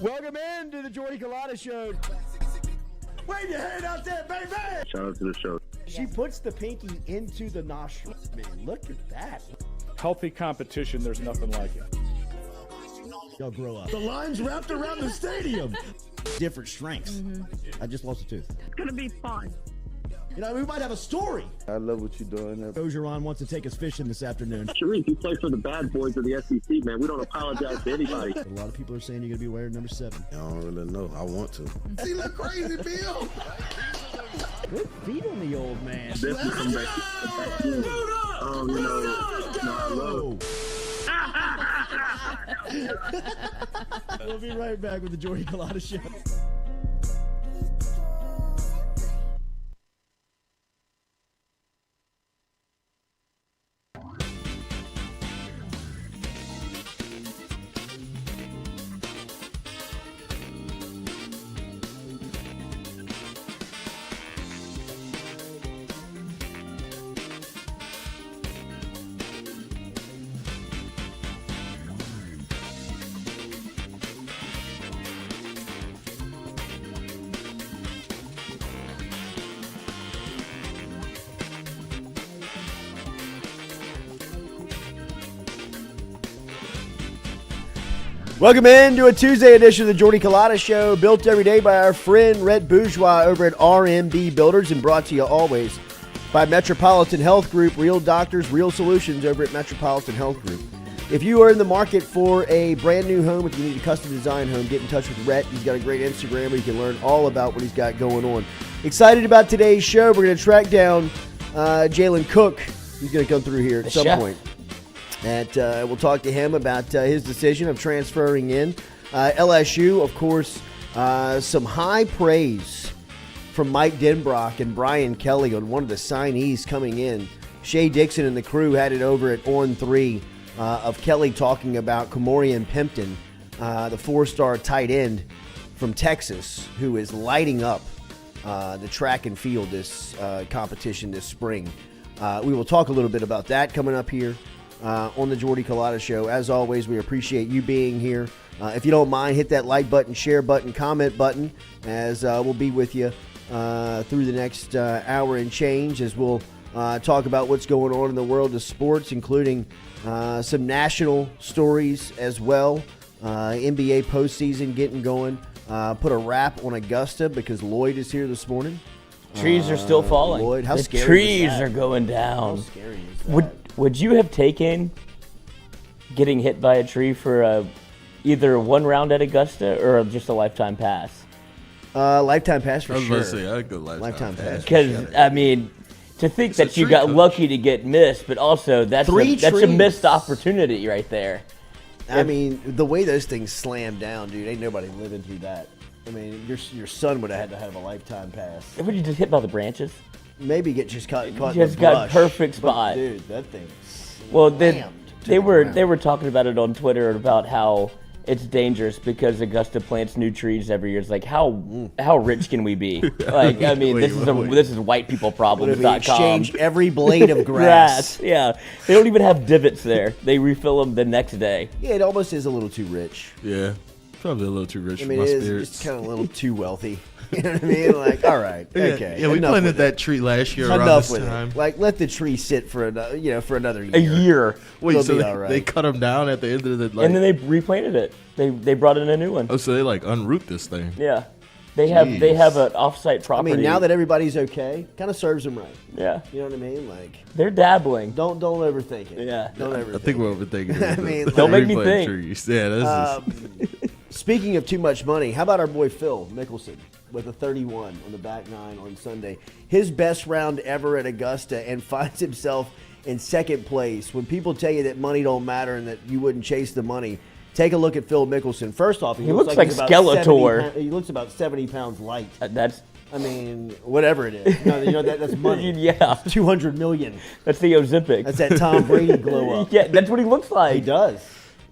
Welcome in to the Jordy Culotta Show. Wave your hand out there, baby! Shout out to the show. She puts the pinky into the nostril. Man, look at that. Healthy competition, there's nothing like it. Y'all grow up. The line's wrapped around the stadium. Different strengths. Mm-hmm. I just lost a tooth. It's going to be fun. You know, we might have a story. I love what you're doing. Ogeron wants to take us fishing this afternoon. Sharif, you play for the bad boys of the SEC, man. We don't apologize to anybody. A lot of people are saying you're going to be wearing number 7. I don't really know. I want to. See, look crazy, Bill. Good feet on the old man. Definitely come back. We'll be right back with the Jordy Culotta Show. Welcome in to a Tuesday edition of the Jordy Culotta Show, built every day by our friend Rhett Bourgeois over at RMB Builders and brought to you always by Metropolitan Health Group. Real doctors, real solutions over at Metropolitan Health Group. If you are in the market for a brand new home, if you need a custom design home, get in touch with Rhett. He's got a great Instagram where you can learn all about what he's got going on. Excited about today's show. We're going to track down Jalen Cook. He's going to come through here at some point. And we'll talk to him about his decision of transferring in. LSU, of course, some high praise from Mike Denbrock and Brian Kelly on one of the signees coming in. Shea Dixon and the crew had it over at On 3 of Kelly talking about Kamorian Pimpton, the 4-star tight end from Texas, who is lighting up the track and field this competition this spring. We will talk a little bit about that coming up here on the Jordy Culotta Show. As always, we appreciate you being here. If you don't mind, hit that like button, share button, comment button, as we'll be with you through the next hour and change as we'll talk about what's going on in the world of sports, including some national stories as well. NBA postseason getting going. Put a wrap on Augusta because Lloyd is here this morning. Trees are still falling. Lloyd, how the scary trees is that? are going down. How scary is that? Would you have taken getting hit by a tree for either one round at Augusta or just a lifetime pass? Lifetime pass for sure. I was about to say, I'd go lifetime pass. Because, I mean, to think that you got lucky to get missed, but also that's a missed opportunity right there. I mean, the way those things slam down, dude, ain't nobody living through that. I mean, your son would have had to have a lifetime pass. Would you just hit by the branches? Maybe get just caught in the just brush. got perfect spot. But, dude, that thing they were talking about it on Twitter about how it's dangerous because Augusta plants new trees every year. It's like how rich can we be? Like, I mean, this is whitepeopleproblems.com. We exchange every blade of grass. Yeah, they don't even have divots there. They refill them the next day. Yeah, it almost is a little too rich. Yeah, probably a little too rich I mean, for my it is spirits. just kind of a little too wealthy. You know what I mean? Like, all right, okay. Yeah, we planted that tree last year around Enough this with time. it. Like, let the tree sit for another year. A year. Wait, so all right. they cut them down at the end of the and then they replanted it. They brought in a new one. Oh, so they like unroot this thing. Yeah, they have an offsite property. I mean, now that everybody's okay, kind of serves them right. Yeah, you know what I mean? Like, they're dabbling. Don't overthink it. Yeah, don't overthink. I think we're overthinking it. I mean, don't make me think. Trees. Yeah, this is. Speaking of too much money, how about our boy Phil Mickelson with a 31 on the back nine on Sunday? His best round ever at Augusta and finds himself in second place. When people tell you that money don't matter and that you wouldn't chase the money, take a look at Phil Mickelson. First off, he looks like he's about Skeletor. he looks about 70 pounds light. I mean, whatever it is. No, you know, that's money. Yeah. 200 million. That's the Ozempic. That's that Tom Brady glow up. Yeah, that's what he looks like. He does.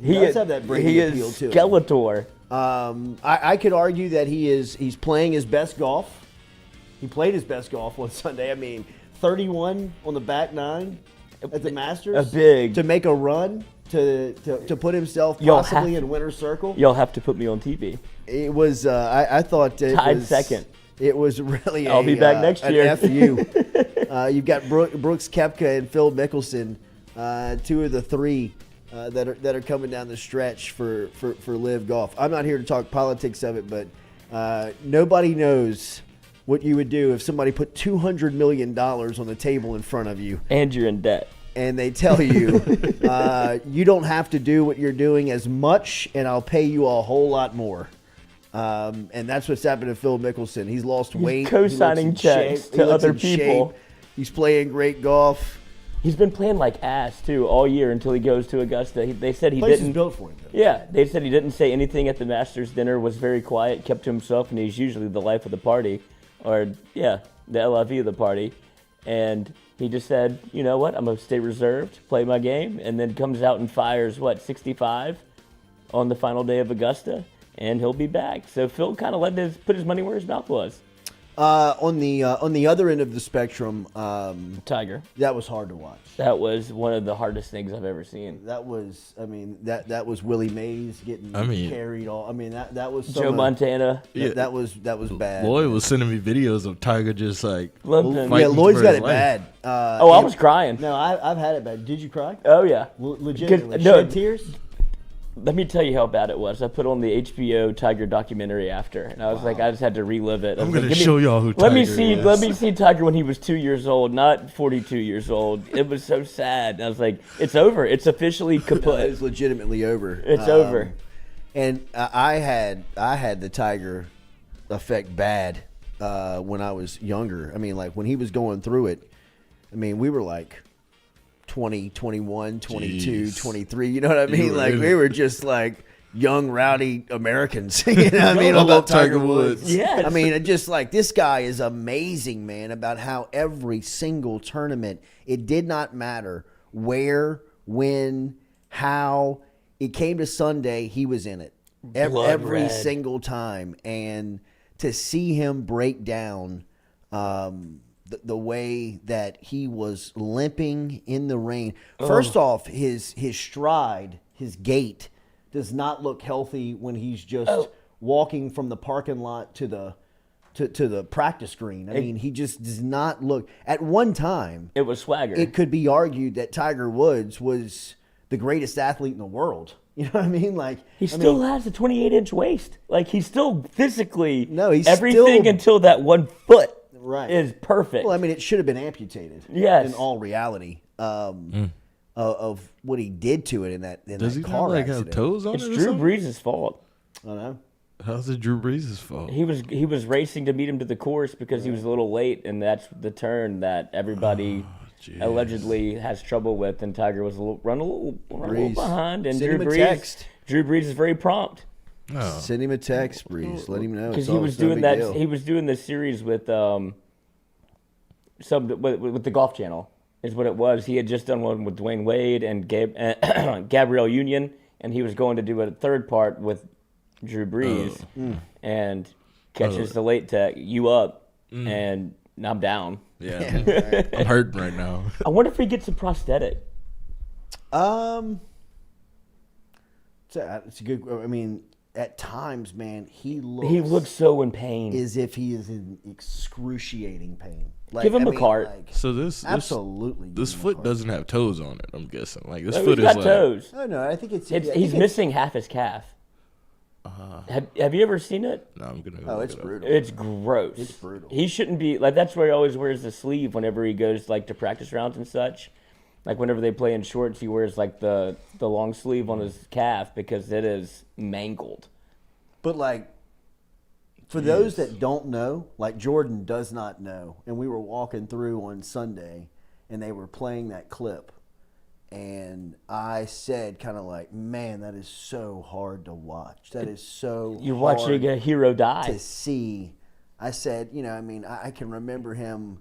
He does have that Brady appeal to him. He is Skeletor. I could argue that he's playing his best golf. He played his best golf on Sunday. I mean, 31 on the back nine at the Masters. A big. To make a run to put himself Y'all possibly have- in winner's circle. Y'all have to put me on TV. It was I thought it Tied was second. It was really I'll be back next year. An FU. You've got Brooks Koepka and Phil Mickelson, two of the three that are coming down the stretch for Live Golf. I'm not here to talk politics of it, but nobody knows what you would do if somebody put $200 million on the table in front of you. And you're in debt. And they tell you, you don't have to do what you're doing as much, and I'll pay you a whole lot more. And that's what's happened to Phil Mickelson. He's lost weight. He's co-signing He looks in checks shape. to He looks other in people. shape. He's playing great golf. He's been playing like ass, too, all year until he goes to Augusta. They said he Place didn't. is built for him, though. Yeah, they said he didn't say anything at the Masters dinner, was very quiet, kept to himself, and he's usually the life of the party. Or, yeah, the LIV of the party. And he just said, you know what, I'm going to stay reserved, play my game, and then comes out and fires, 65 on the final day of Augusta, and he'll be back. So Phil kind of put his money where his mouth was. On the other end of the spectrum, Tiger. that was hard to watch. That was one of the hardest things I've ever seen. That was, that was Willie Mays getting carried all. That was Joe Montana. That was bad. Lloyd was sending me videos of Tiger just like Limping. fighting Yeah, Lloyd's for got his it life. bad. I was crying. No, I've had it bad. Did you cry? Oh, yeah. Legitimately. No. Shed tears? Let me tell you how bad it was. I put on the HBO Tiger documentary after, and I was like, I just had to relive it. I'm gonna show y'all who Let me Tiger see. is. Let me see Tiger when he was 2 years old, not 42 years old. It was so sad. I was like, it's over. It's officially kaput. It's legitimately over. It's over. And I had the Tiger effect bad when I was younger. When he was going through it, we were like 20, 21, 22, Jeez. 23. You know what I mean? were in We it. were just like young, rowdy Americans. You know what I mean? I About love Tiger Tiger Woods. Woods. Yes. Just like this guy is amazing, man, about how every single tournament, it did not matter where, when, how. It came to Sunday, he was in it. Blood Every red. single time. And to see him break down the way that he was limping in the rain. First off, his stride, his gait does not look healthy when he's just walking from the parking lot to the practice green. He just does not look. At one time, It was swagger. it could be argued that Tiger Woods was the greatest athlete in the world. You know what I mean? He still has a 28-inch waist. He's still physically he's everything still- until that 1 foot Right. is perfect. Well, it should have been amputated. Yes. In all reality, of what he did to it in that Does he car not accident. have toes on it's it? or Drew something? Brees' fault. I don't know. How's it Drew Brees' fault? He was racing to meet him to the course because he was a little late, and that's the turn that everybody allegedly has trouble with. And Tiger was run a little behind, and Send Drew him a Brees. text. Drew Brees is very prompt Oh. Send him a text, Breeze. Let him know. because It's he all- was it's no doing big that. deal. He was doing this series with with the Golf Channel is what it was. He had just done one with Dwayne Wade and Gabrielle Union, and he was going to do a third part with Drew Brees, and catches the late tech, you up, and I'm down. Yeah, I'm hurting right now. I wonder if he gets a prosthetic. It's a good. At times, man, he looks so in pain. as if he is in excruciating pain. Give him a cart. So this Absolutely. this give him a foot cart. doesn't have toes on it. I'm guessing. This Oh, foot he's is got toes. No, I think it's. He's missing half his calf. Have you ever seen it? No, I'm gonna. Oh, look it's it up. brutal. It's gross. It's brutal. He shouldn't be that's where he always wears the sleeve whenever he goes to practice rounds and such. Whenever they play in shorts, he wears the long sleeve on his calf because it is mangled. But for those that don't know, Jordan does not know, and we were walking through on Sunday, and they were playing that clip, and I said man, that is so hard to watch. That is so You're hard watching a hero to die. see. I said, I can remember him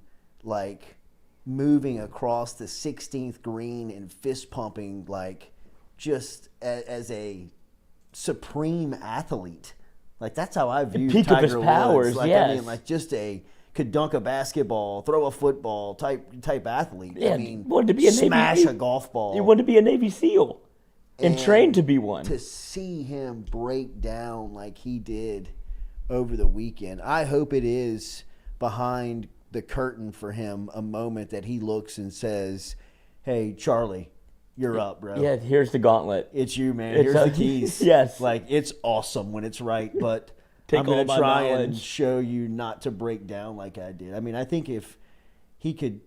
moving across the 16th green and fist pumping just as a supreme athlete. That's how I view peak of Tiger his Woods. powers, yes. Just could dunk a basketball, throw a football type athlete. Yeah, wanted to be a smash Navy, a golf ball. He wanted to be a Navy SEAL. And trained to be one. To see him break down like he did over the weekend, I hope it is behind the curtain for him a moment that he looks and says, hey, Charlie, you're up, bro. Yeah, here's the gauntlet. It's you, man. Here's the keys. Yes. Like, it's awesome when it's right, but I'm all going to my try and knowledge. show you not to break down like I did. I mean, I think if he could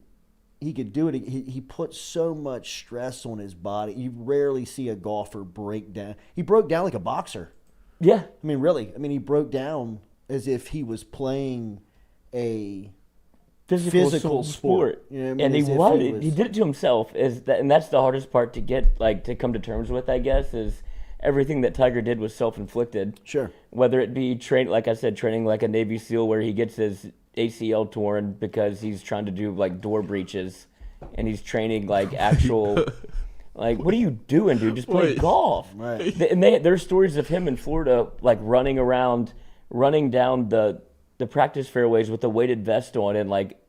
do it. He puts so much stress on his body. You rarely see a golfer break down. He broke down like a boxer. Yeah. I mean, really. I mean, he broke down as if he was playing a physical sport. You know what I mean? And he did it to himself. And that's the hardest part to get, like, to come to terms with, I guess, is everything that Tiger did was self-inflicted. Sure. Whether it be training like a Navy SEAL where he gets his ACL torn because he's trying to do like door breaches, and he's training like actual, like, what are you doing, dude? Just play golf. Right. And there's stories of him in Florida like running down the practice fairways with a weighted vest on and like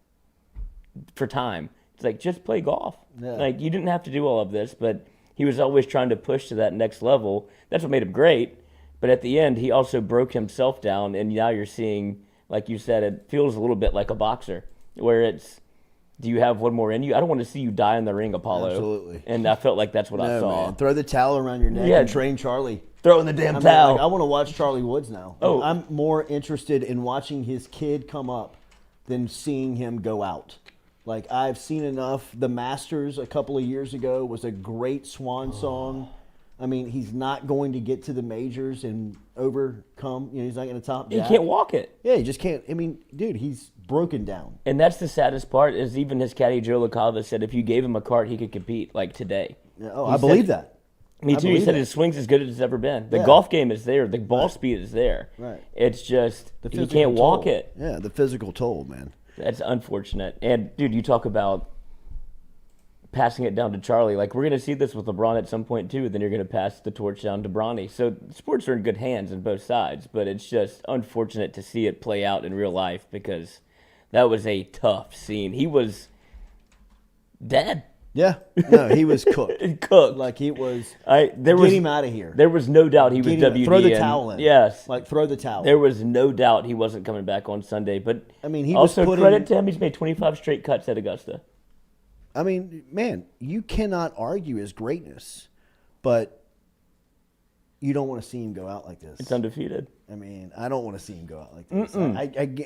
for time. It's like, just play golf. Yeah. Like, you didn't have to do all of this, but he was always trying to push to that next level. That's what made him great. But at the end, he also broke himself down, and now you're seeing, like you said, it feels a little bit like a boxer, where it's, do you have one more in you? I don't want to see you die in the ring, Apollo. Absolutely. And I felt like that's what I saw. Man. Throw the towel around your neck Yeah. and train Charlie. Throw in the damn I mean, towel. like, I want to watch Charlie Woods now. Oh. I'm more interested in watching his kid come up than seeing him go out. Like, I've seen enough. The Masters a couple of years ago was a great swan song. I mean, he's not going to get to the majors and overcome. You know, he's not going to top He Jack. can't walk it. Yeah, he just can't. I mean, dude, he's broken down. And that's the saddest part, is even his caddy, Joe LaCava, said if you gave him a cart, he could compete, like today. Yeah, oh, He I believe said- that. Me I too. He believe said that. his swing's as good as it's ever been. The Yeah. golf game is there. The ball speed is there. Right. It's just, The he physical can't walk toll. it. Yeah, the physical toll, man. That's unfortunate. And, dude, you talk about passing it down to Charlie. Like, we're going to see this with LeBron at some point, too. Then you're going to pass the torch down to Bronny. So sports are in good hands on both sides. But it's just unfortunate to see it play out in real life, because that was a tough scene. He was dead. Yeah. No, he was cooked. Cooked. Like, he was, Get him out of here. There was no doubt he was Get him- WD. throw the towel in. Yes. Like, throw the towel. There was no doubt he wasn't coming back on Sunday. But I mean, he was also putting- credit to him, he's made 25 straight cuts at Augusta. I mean, man, you cannot argue his greatness, but you don't want to see him go out like this. It's undefeated. I mean, I don't want to see him go out like this.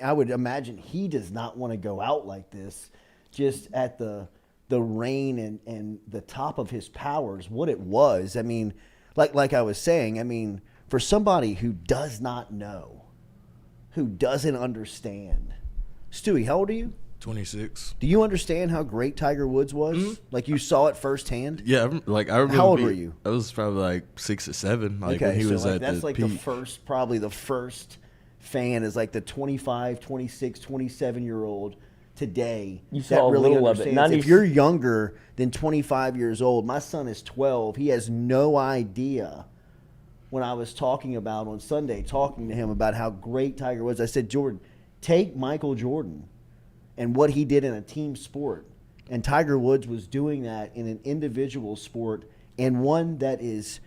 I would imagine he does not want to go out like this, just at the reign and the top of his powers, what it was. I mean, like I was saying, I mean, for somebody who does not know, who doesn't understand. Stewie, how old are you? 26. Do you understand how great Tiger Woods was? Like, you saw it firsthand? Yeah, I remember. How old were you? I was probably like 6 or 7. Like Okay, when he so was like at that's the like peak. probably the first fan is like the 25, 26, 27-year-old today. You saw a really little of it. understands. If you're younger than 25 years old, my son is 12. He has no idea. When I was talking about on Sunday, talking to him about how great Tiger was, I said, Jordan, take Michael Jordan and what he did in a team sport. And Tiger Woods was doing that in an individual sport, and one that is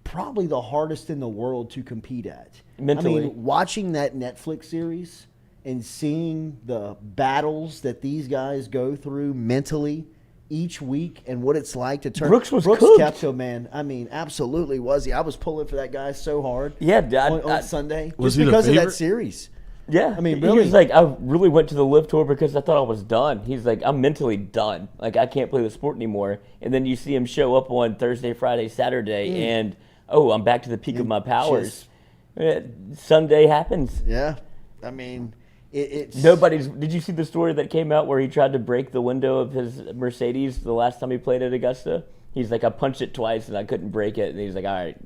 probably the hardest in the world to compete at. Mentally. I mean, watching that Netflix series and seeing the battles that these guys go through mentally each week and what it's like to turn. Brooks was cooked. Koepka, man. I mean, absolutely was he. I was pulling for that guy so hard Yeah, on Sunday. Was Just he the because of that favorite? series. Yeah, I mean, He really. was like, I really went to the Live Tour because I thought I was done. He's like, I'm mentally done. Like, I can't play the sport anymore. And then you see him show up on Thursday, Friday, Saturday, and, I'm back to the peak of my powers. Sunday happens. Yeah. I mean, it's... Did you see the story that came out where he tried to break the window of his Mercedes the last time he played at Augusta? He's like, I punched it twice and I couldn't break it. And he's like, all right.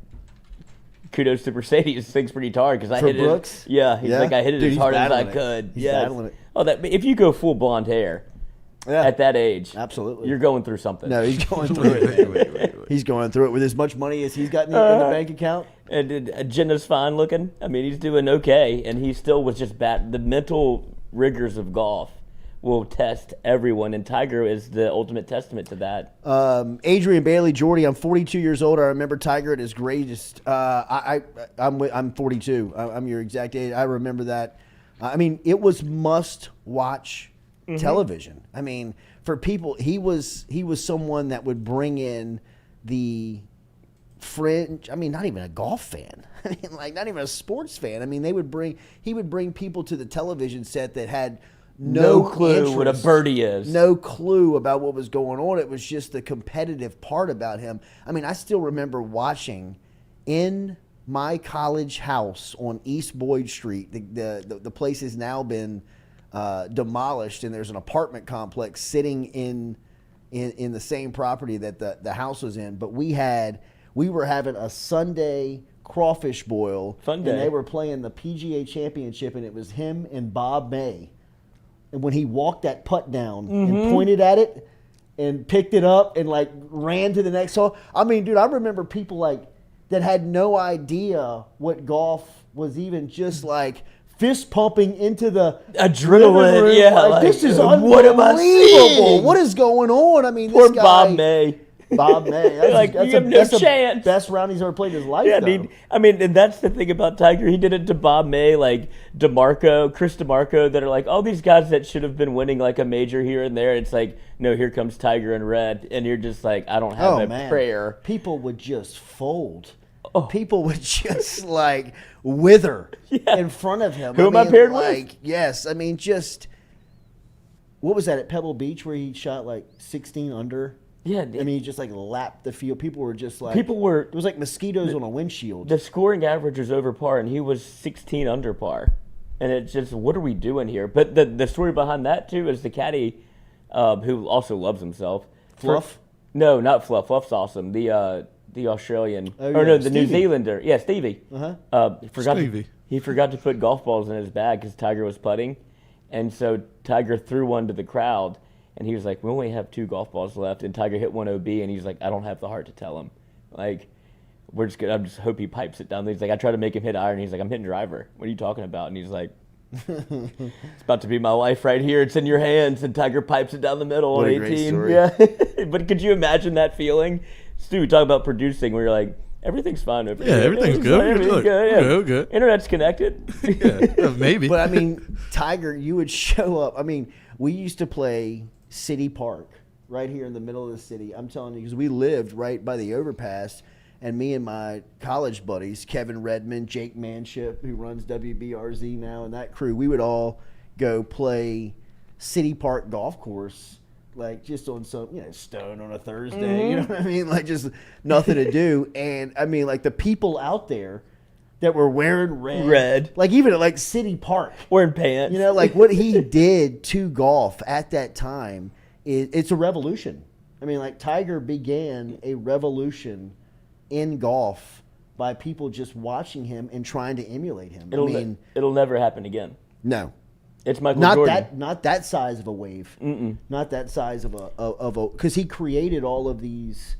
Kudos to Mercedes. This thing's pretty hard because I For hit Brooks? it. Yeah, he's Yeah? like, I hit it Dude, as he's hard as I battling it. could. He's Yes. battling it. Oh, if you go full blonde hair Yeah. at that age, Absolutely. you're going through something. No, he's going through it. Wait. He's going through it with as much money as he's got in the bank account. And Jenna's fine looking. I mean, he's doing okay, and he still was just the mental rigors of golf will test everyone, and Tiger is the ultimate testament to that. Adrian Bailey, Jordy, I'm 42 years old. I remember Tiger at his greatest. I'm 42. I'm your exact age. I remember that. I mean, it was must-watch television. I mean, for people, he was someone that would bring in the fringe. I mean, not even a golf fan. I mean, like not even a sports fan. I mean, he would bring people to the television set that had no clue interest, what a birdie is. no clue about what was going on. It was just the competitive part about him. I mean, I still remember watching in my college house on East Boyd Street. The place has now been demolished, and there's an apartment complex sitting in the same property that the house was in. But we were having a Sunday crawfish boil. Fun day. And they were playing the PGA Championship, and it was him and Bob May. And when he walked that putt down and pointed at it and picked it up and like ran to the next hole. I mean, dude, I remember people like that had no idea what golf was, even just like fist pumping into the adrenaline. Yeah, like, this is unbelievable. What am I seeing? What is going on? I mean, Poor this guy, Bob May. Bob May. Like, you have no chance. The best round he's ever played in his life. Yeah, though. I mean, and that's the thing about Tiger. He did it to Bob May, like Chris DeMarco, that are like all these guys that should have been winning like a major here and there. It's like, no, here comes Tiger in red, and you're just like, I don't have prayer. People would just fold. Oh. People would just like wither in front of him. Who am I paired with? Yes, I mean, just what was that at Pebble Beach where he shot like 16 under? Yeah, I mean, he just like lapped the field. People were just like it was like mosquitoes on a windshield. The scoring average was over par, and he was 16 under par. And it's just, what are we doing here? But the story behind that too is the caddy, who also loves himself. Fluff? No, not Fluff. Fluff's awesome. The Australian, the New Zealander. Yeah, Stevie. Stevie. He forgot to put golf balls in his bag because Tiger was putting, and so Tiger threw one to the crowd. And he was like, we only have 2 golf balls left. And Tiger hit one OB, and he's like, I don't have the heart to tell him. Like, we're just gonna, I just hope he pipes it down. He's like, I tried to make him hit iron. He's like, I'm hitting driver. What are you talking about? And he's like, it's about to be my life right here. It's in your hands. And Tiger pipes it down the middle what on a 18. great story. Yeah. But could you imagine that feeling? Stu, talk about producing where you're like, everything's fine over here. Yeah, everything's good. Fine, everything's good. Yeah. Good. Internet's connected. Yeah, maybe. But I mean, Tiger, you would show up. I mean, we used to play City Park right here in the middle of the city. I'm telling you, because we lived right by the overpass, and me and my college buddies, Kevin Redmond, Jake Manship, who runs WBRZ now, and that crew, we would all go play City Park golf course, like just on some, stone on a Thursday. You know what I mean? Like just nothing to do. And I mean, like the people out there that were wearing red. Like even at like City Park. Wearing pants. Like what he did to golf at that time, it's a revolution. I mean, like Tiger began a revolution in golf by people just watching him and trying to emulate him. It'll never happen again. No. It's Michael Jordan. Not that size of a wave. Not that size of a because he created all of these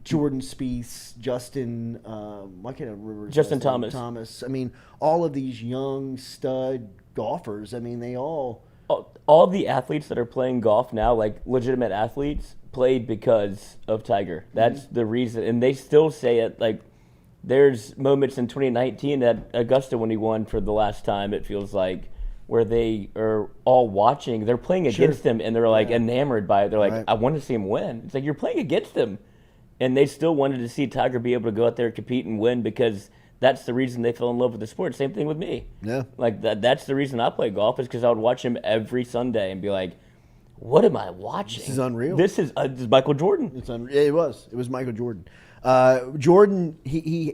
Jordan Spieth, Justin, why can't I remember? Justin Thomas. I mean, all of these young stud golfers. I mean, they all the athletes that are playing golf now, like legitimate athletes, played because of Tiger. That's the reason, and they still say it. Like, there's moments in 2019 at Augusta when he won for the last time. It feels like where they are all watching. They're playing against him, and they're like enamored by it. They're like, I want to see him win. It's like you're playing against him. And they still wanted to see Tiger be able to go out there, compete, and win because that's the reason they fell in love with the sport. Same thing with me. Yeah. Like, that's the reason I play golf is because I would watch him every Sunday and be like, what am I watching? This is unreal. This is Michael Jordan. It was Michael Jordan. Jordan,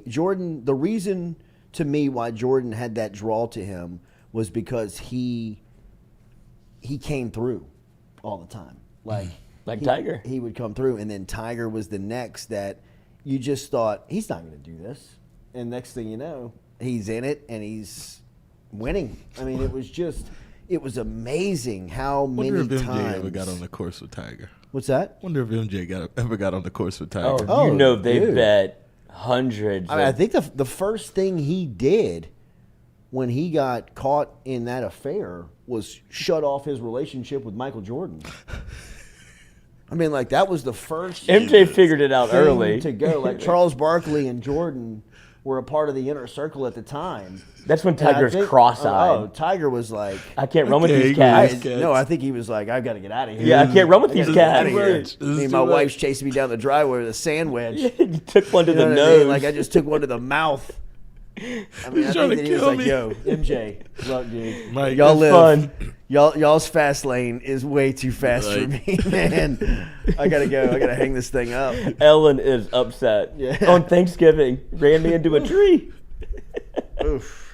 Jordan, the reason to me why Jordan had that draw to him was because he came through all the time. Like Tiger. He would come through, and then Tiger was the next that you just thought, he's not going to do this. And next thing you know, he's in it, and he's winning. I mean, it was amazing how many Wonder if MJ times. ever got on the course with Tiger. What's that? Wonder if MJ ever got on the course with Tiger. They dude. bet hundreds. I think the first thing he did when he got caught in that affair was shut off his relationship with Michael Jordan. I mean, like, that was the first MJ figured it out thing early to go. Like, Charles Barkley and Jordan were a part of the inner circle at the time. That's when And I Tiger's think- cross-eyed. Oh, Tiger was like, I can't run with Okay, these guys. cats. no, I think he was like, I've got to get out of here. Yeah, I can't run with I these gotta get outta cats. here. This I is mean, too my much. wife's chasing me down the driveway with a sand wedge. You took one to You the know what I nose. mean? Like, I just took one to the mouth. I mean, He's I trying think to that he was kill like, me. yo, MJ, look, dude. Mike, Y'all it's live. fun. Y'all's fast lane is way too fast for Right. me, man. I gotta go. I gotta hang this thing up. Ellen is upset. Yeah. On Thanksgiving, ran me into a tree. Oof.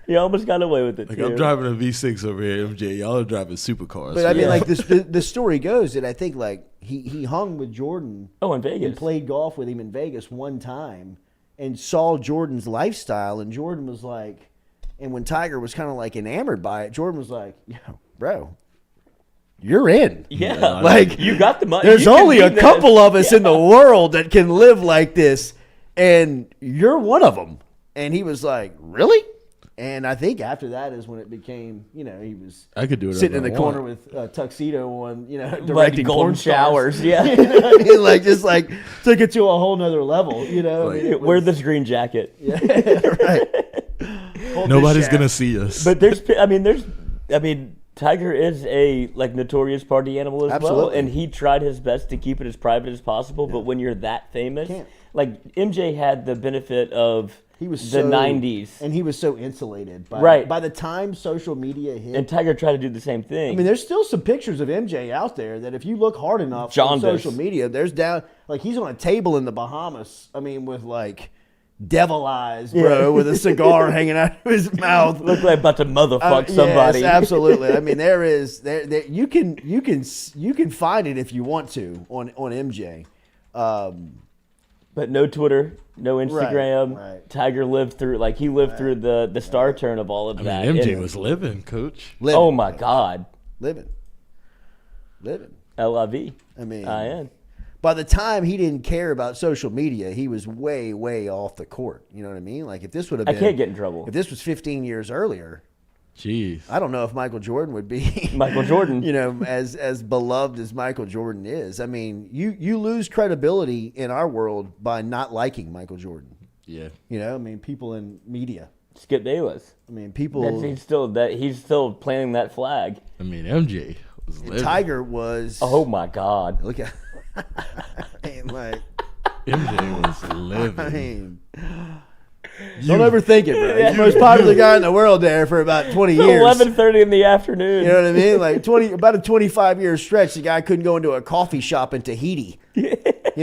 He almost got away with it, Like, too. I'm driving a V6 over here, MJ. Y'all are driving supercars. But I mean, Yeah. like the story goes that I think like he hung with Jordan Oh, in and Vegas. played golf with him in Vegas one time and saw Jordan's lifestyle, and Jordan was like, and when Tiger was kind of like enamored by it, Jordan was like, yo, bro, you're in. Yeah, Like, you got the money. There's You can only do a this. couple of us in the world that can live like this, and you're one of them. And he was like, really? And I think after that is when it became, you know, he was I could do it. sitting in the corner with a tuxedo on, you know, Like directing golden porn stars. showers, yeah. You know what I mean? Like, just like took it to a whole nother level, you know? I mean, it Wear was- this green jacket. Yeah, right. Hold this Nobody's shaft. gonna see us. But Tiger is a like notorious party animal as well, Absolutely. and he tried his best to keep it as private as possible. But when you're that famous, Can't. like MJ had the benefit of He was the so, '90s, and he was so insulated. By, Right. By the time social media hit, and Tiger tried to do the same thing. I mean, there's still some pictures of MJ out there that if you look hard enough Jaundice. on social media, there's down like he's on a table in the Bahamas. I mean, with like devil eyes, bro, with a cigar hanging out of his mouth. Look like about to motherfuck somebody. Yes, absolutely. I mean, there you can find it if you want to on MJ. But no Twitter, no Instagram. right. Tiger lived through through the star turn of all of I that. mean, MJ And- was living, coach. Living, oh my God, living. LIV. I mean, I am. by the time he didn't care about social media, he was way, way off the court. You know what I mean? Like if this would have I been, can't get in trouble. if this was 15 years earlier, Jeez. I don't know if Michael Jordan would be Michael Jordan. you know, as beloved as Michael Jordan is. I mean, you lose credibility in our world by not liking Michael Jordan. Yeah. You know, I mean, people in media. Skip Bayless. I mean, people. He's still planting that flag. I mean, MJ was living. Tiger was. Oh my God. Look at. I mean, like. MJ was living. I mean. Don't overthink it, bro. He's the most popular guy in the world there for about 20 years. 11:30 in the afternoon. You know what I mean? Like about a 25-year stretch, the guy couldn't go into a coffee shop in Tahiti. You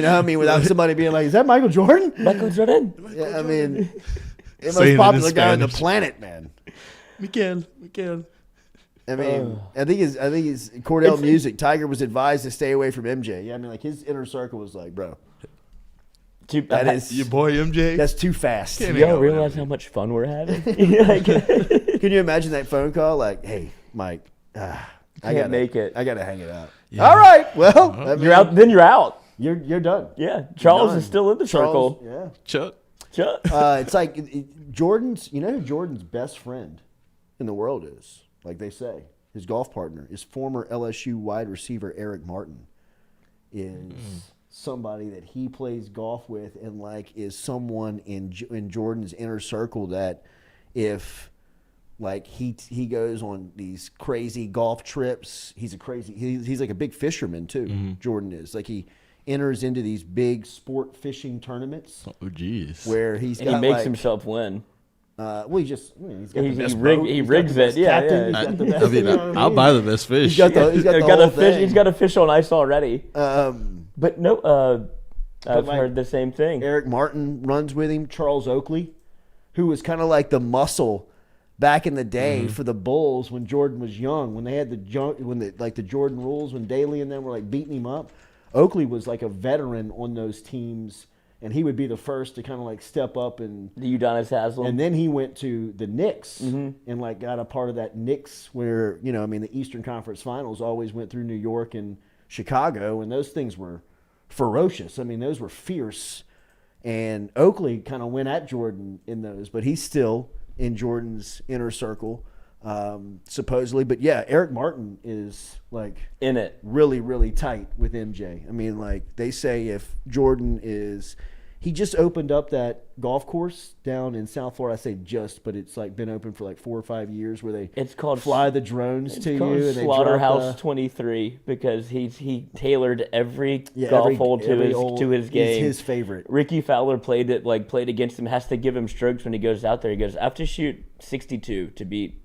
know what I mean? Without somebody being like, "Is that Michael Jordan?" Michael Jordan. Yeah, I mean, the Saying it in most popular guy on the Spanish. planet, man. Miguel. I mean, I think his Cordell Music. Tiger was advised to stay away from MJ. Yeah, I mean, like his inner circle was like, bro, that is Your boy MJ. that's too fast. Can't Y'all hang out with realize him. how much fun we're having? Like, Can you imagine that phone call? Like, hey, Mike, I Can't gotta make it. I gotta hang it out. All right, well, I mean, you're out. Then you're out. You're done. Yeah. Charles Done. is still in the Charles, circle. Yeah. Chuck. Chuck. It's like Jordan's. You know who Jordan's best friend in the world is? Like they say, his golf partner is former LSU wide receiver Eric Martin. Is somebody that he plays golf with, and like is someone in Jordan's inner circle that if like he goes on these crazy golf trips, he's like a big fisherman too. Jordan is like he enters into these big sport fishing tournaments Oh, jeez. where he's And he got makes like, himself win. well, he's got He- the best he rig- boat. he He's got rigs the best it. Yeah, captain. yeah. He's got the best, I mean, you know what I I'll mean? buy the best fish. He's got the He's got whole a fish. thing. He's got a fish on ice already. Um, But no, I've like, heard the same thing. Eric Martin runs with him. Charles Oakley, who was kind of like the muscle back in the day for the Bulls when Jordan was young, when they had the Jordan rules, when Daly and them were like beating him up. Oakley was like a veteran on those teams, and he would be the first to kind of like step up and. The Udonis Haslam. And then he went to the Knicks and like got a part of that Knicks where, you know, I mean, the Eastern Conference Finals always went through New York and Chicago, and those things were ferocious. I mean, those were fierce. And Oakley kind of went at Jordan in those, but he still in Jordan's inner circle, supposedly. But yeah, Eric Martin is like in it, really, really tight with MJ. I mean, like they say if Jordan is. He just opened up that golf course down in South Florida. I say just, but it's like been open for like 4 or 5 years where they fly the drones to you. And Slaughterhouse 23 because he tailored every golf hole to his game. It's his favorite. Ricky Fowler played against him, has to give him strokes when he goes out there. He goes, I have to shoot 62 to beat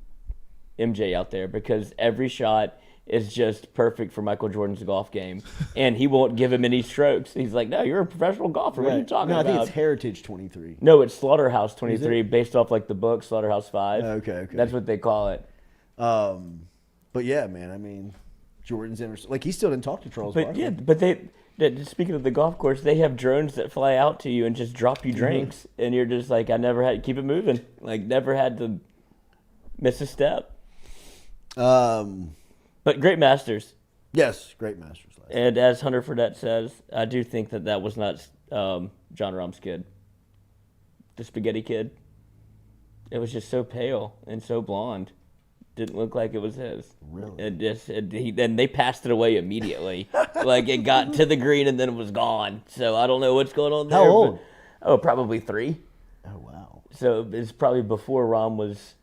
MJ out there because every shot is just perfect for Michael Jordan's golf game, and he won't give him any strokes. He's like, no, you're a professional golfer. What are you talking about? I think it's Heritage 23. No, it's Slaughterhouse 23, based off like the book Slaughterhouse 5. Okay. That's what they call it. But yeah, man, I mean, Jordan's like he still didn't talk to Charles Barkley. Yeah, but speaking of the golf course, they have drones that fly out to you and just drop you drinks, and you're just like, I never had keep it moving, like never had to miss a step. But great Masters. Yes, great Masters. And as Hunter Fredette says, I do think that was not John Rahm's kid. The spaghetti kid. It was just so pale and so blonde. Didn't look like it was his. Really? And they passed it away immediately. Like it got to the green and then it was gone. So I don't know what's going on there. How old? Probably 3. Oh, wow. So it's probably before Rahm was,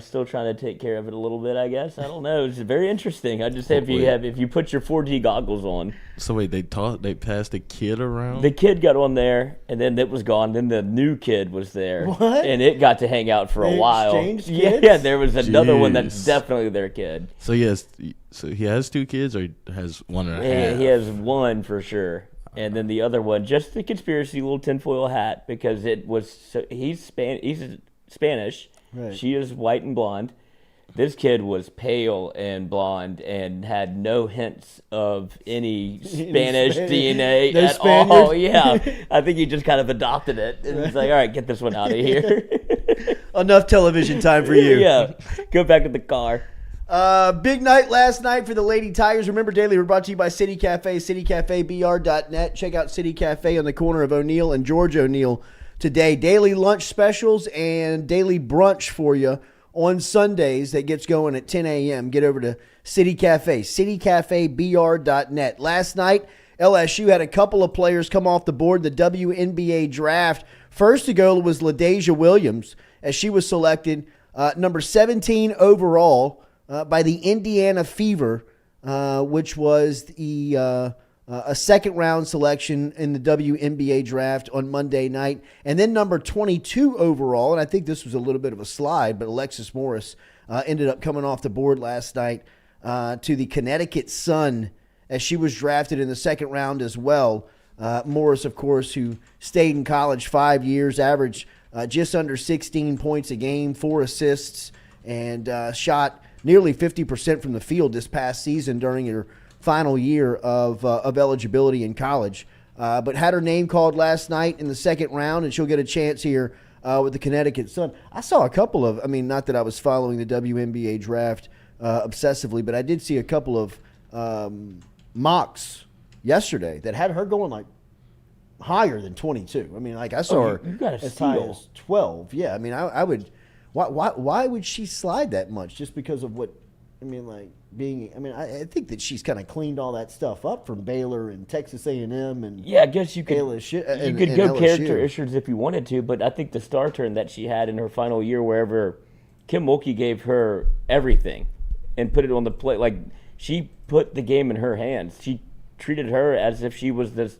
still trying to take care of it a little bit, I guess. I don't know. It's very interesting. I just say if you put your 4D goggles on. So wait, they passed the kid around? The kid got on there, and then it was gone. Then the new kid was there. What? And it got to hang out for a while. Exchanged kids? Yeah, there was another one that's definitely their kid. So he has 2 kids, or has 1 and a half? He has 1 for sure. And then the other one, just the conspiracy little tinfoil hat, because he's Spanish. Right. She is white and blonde. This kid was pale and blonde and had no hints of any Spanish DNA at all. Yeah, I think he just kind of adopted it. And he's like, all right, get this one out of here. Enough television time for you. Yeah, go back to the car. Big night last night for the Lady Tigers. Remember, Daily, we're brought to you by City Cafe, citycafebr.net. Check out City Cafe on the corner of O'Neill and George O'Neill today. Daily lunch specials and daily brunch for you on Sundays that gets going at 10 a.m. Get over to City Cafe, citycafebr.net. Last night, LSU had a couple of players come off the board in the WNBA draft. First to go was LaDasia Williams, as she was selected number 17 overall by the Indiana Fever, which was a second-round selection in the WNBA draft on Monday night. And then number 22 overall, and I think this was a little bit of a slide, but Alexis Morris ended up coming off the board last night to the Connecticut Sun, as she was drafted in the second round as well. Morris, of course, who stayed in college 5 years, averaged just under 16 points a game, 4 assists, and shot nearly 50% from the field this past season during her final year of eligibility in college. But had her name called last night in the second round, and she'll get a chance here with the Connecticut Sun. I saw a couple of, not that I was following the WNBA draft obsessively, but I did see a couple of mocks yesterday that had her going like higher than 22. I saw her as high as 12. Yeah, I would. Why would she slide that much? Just because of what? I think that she's kind of cleaned all that stuff up from Baylor and Texas A&M and I guess you could LSU, you could go character issues if you wanted to, but I think the star turn that she had in her final year, wherever Kim Mulkey gave her everything and put it on the plate, like she put the game in her hands. She treated her as if she was this.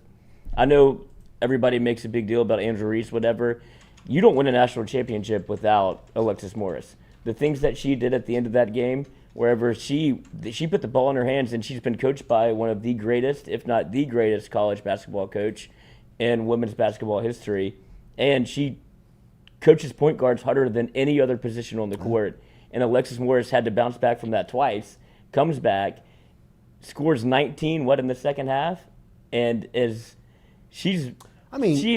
I know everybody makes a big deal about Andrew Reese, whatever. You don't win a national championship without Alexis Morris. The things that she did at the end of that game, wherever she put the ball in her hands, and she's been coached by one of the greatest, if not the greatest, college basketball coach in women's basketball history. And she coaches point guards harder than any other position on the court. And Alexis Morris had to bounce back from that twice, comes back, scores 19, in the second half, and she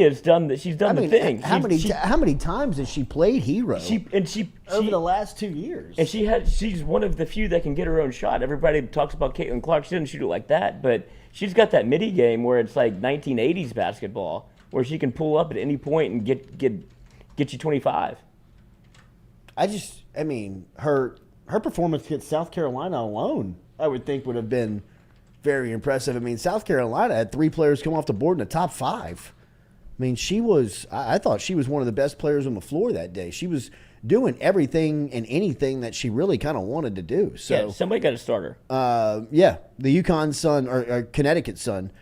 has done the thing. How many times has she played hero? Over the last 2 years. And she's one of the few that can get her own shot. Everybody talks about Caitlin Clark. She doesn't shoot it like that, but she's got that midi game where it's like 1980s basketball, where she can pull up at any point and get you 25. her performance against South Carolina alone, I would think would have been very impressive. I mean, South Carolina had 3 players come off the board in the top 5. I mean, I thought she was one of the best players on the floor that day. She was doing everything and anything that she really kind of wanted to do. So yeah, somebody got to start her. The UConn Sun or Connecticut Sun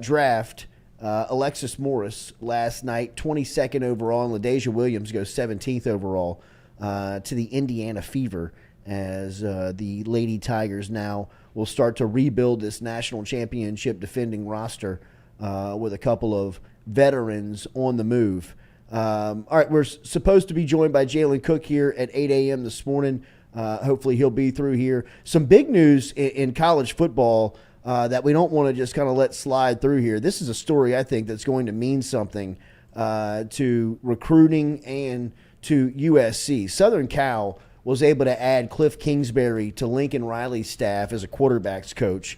draft Alexis Morris last night, 22nd overall, and LaDasia Williams goes 17th overall to the Indiana Fever as the Lady Tigers now will start to rebuild this national championship defending roster with a couple of veterans on the move. All right, we're supposed to be joined by Jalen Cook here at 8 a.m. this morning. Hopefully he'll be through here. Some big news in college football that we don't want to just kind of let slide through here. This is a story I think that's going to mean something to recruiting and to USC. Southern Cal was able to add Kliff Kingsbury to Lincoln Riley's staff as a quarterbacks coach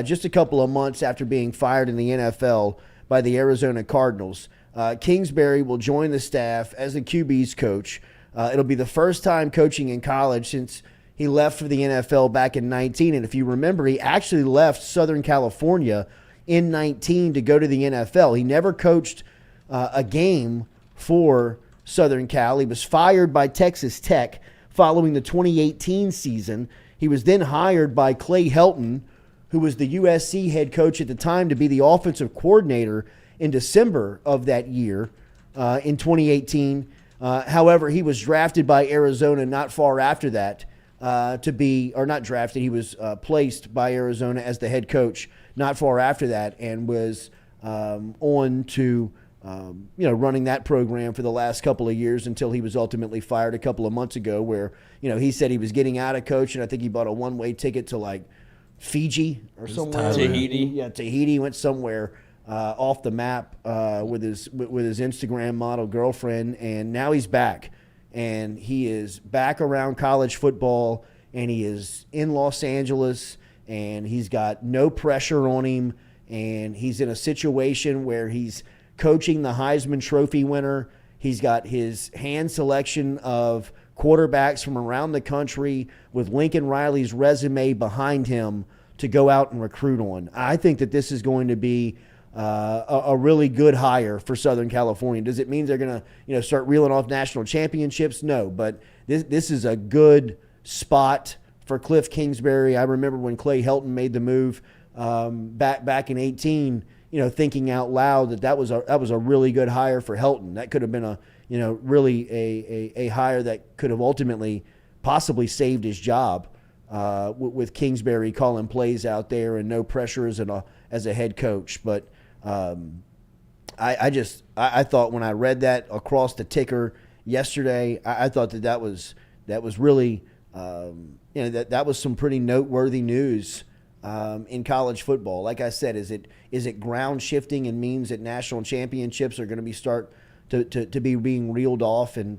just a couple of months after being fired in the NFL by the Arizona Cardinals. Kingsbury will join the staff as the QB's coach. It'll be the first time coaching in college since he left for the NFL back in 19. And if you remember, he actually left Southern California in 19 to go to the NFL. He never coached a game for Southern Cal. He was fired by Texas Tech following the 2018 season. He was then hired by Clay Helton, who was the USC head coach at the time, to be the offensive coordinator in December of that year in 2018. However, he was drafted by Arizona not far after that he was placed by Arizona as the head coach not far after that and was on to running that program for the last couple of years until he was ultimately fired a couple of months ago where, he said he was getting out of coaching. I think he bought a one-way ticket to like Fiji or somewhere. Tahiti. Yeah, Tahiti. Went somewhere off the map with his Instagram model girlfriend, and now he's back. And he is back around college football, and he is in Los Angeles, and he's got no pressure on him, and he's in a situation where he's coaching the Heisman Trophy winner. He's got his hand selection of quarterbacks from around the country with Lincoln Riley's resume behind him to go out and recruit on. I think that this is going to be a really good hire for Southern California. Does it mean they're going to start reeling off national championships? No, but this is a good spot for Kliff Kingsbury. I remember when Clay Helton made the move back in 18, thinking out loud that was a really good hire for Helton. That could have been really a hire that could have ultimately possibly saved his job with Kingsbury calling plays out there and no pressure as a head coach. But I thought when I read that across the ticker yesterday, I thought that was really that was some pretty noteworthy news in college football. Like I said, is it ground shifting and means that national championships are going to be start to be being reeled off in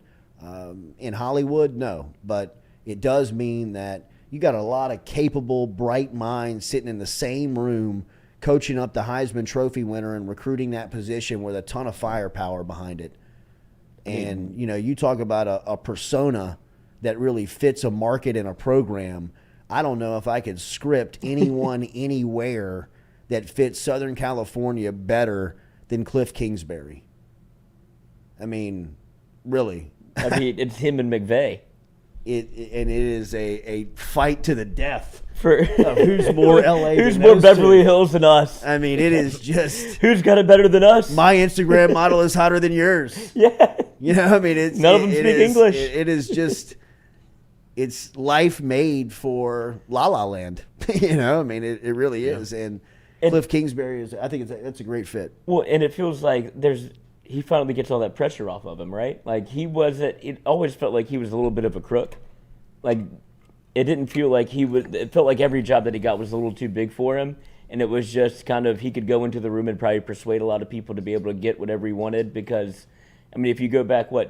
Hollywood? No, but it does mean that you got a lot of capable, bright minds sitting in the same room coaching up the Heisman Trophy winner and recruiting that position with a ton of firepower behind it. And, you talk about a persona that really fits a market and a program. I don't know if I could script anyone anywhere that fits Southern California better than Kliff Kingsbury. I mean, really. It's him and McVay. It is a fight to the death for who's more LA who's than more those Beverly two. Hills than us. I mean, it is just who's got it better than us. My Instagram model is hotter than yours. Yeah, I mean, it's none of them speak English. It is just it's life made for La La Land. I mean, it really is. And Kliff Kingsbury that's a great fit. Well, and it feels like he finally gets all that pressure off of him, right? Like it always felt like he was a little bit of a crook. Like it didn't feel like it felt like every job that he got was a little too big for him. And it was just kind of, he could go into the room and probably persuade a lot of people to be able to get whatever he wanted because, I mean, if you go back, 4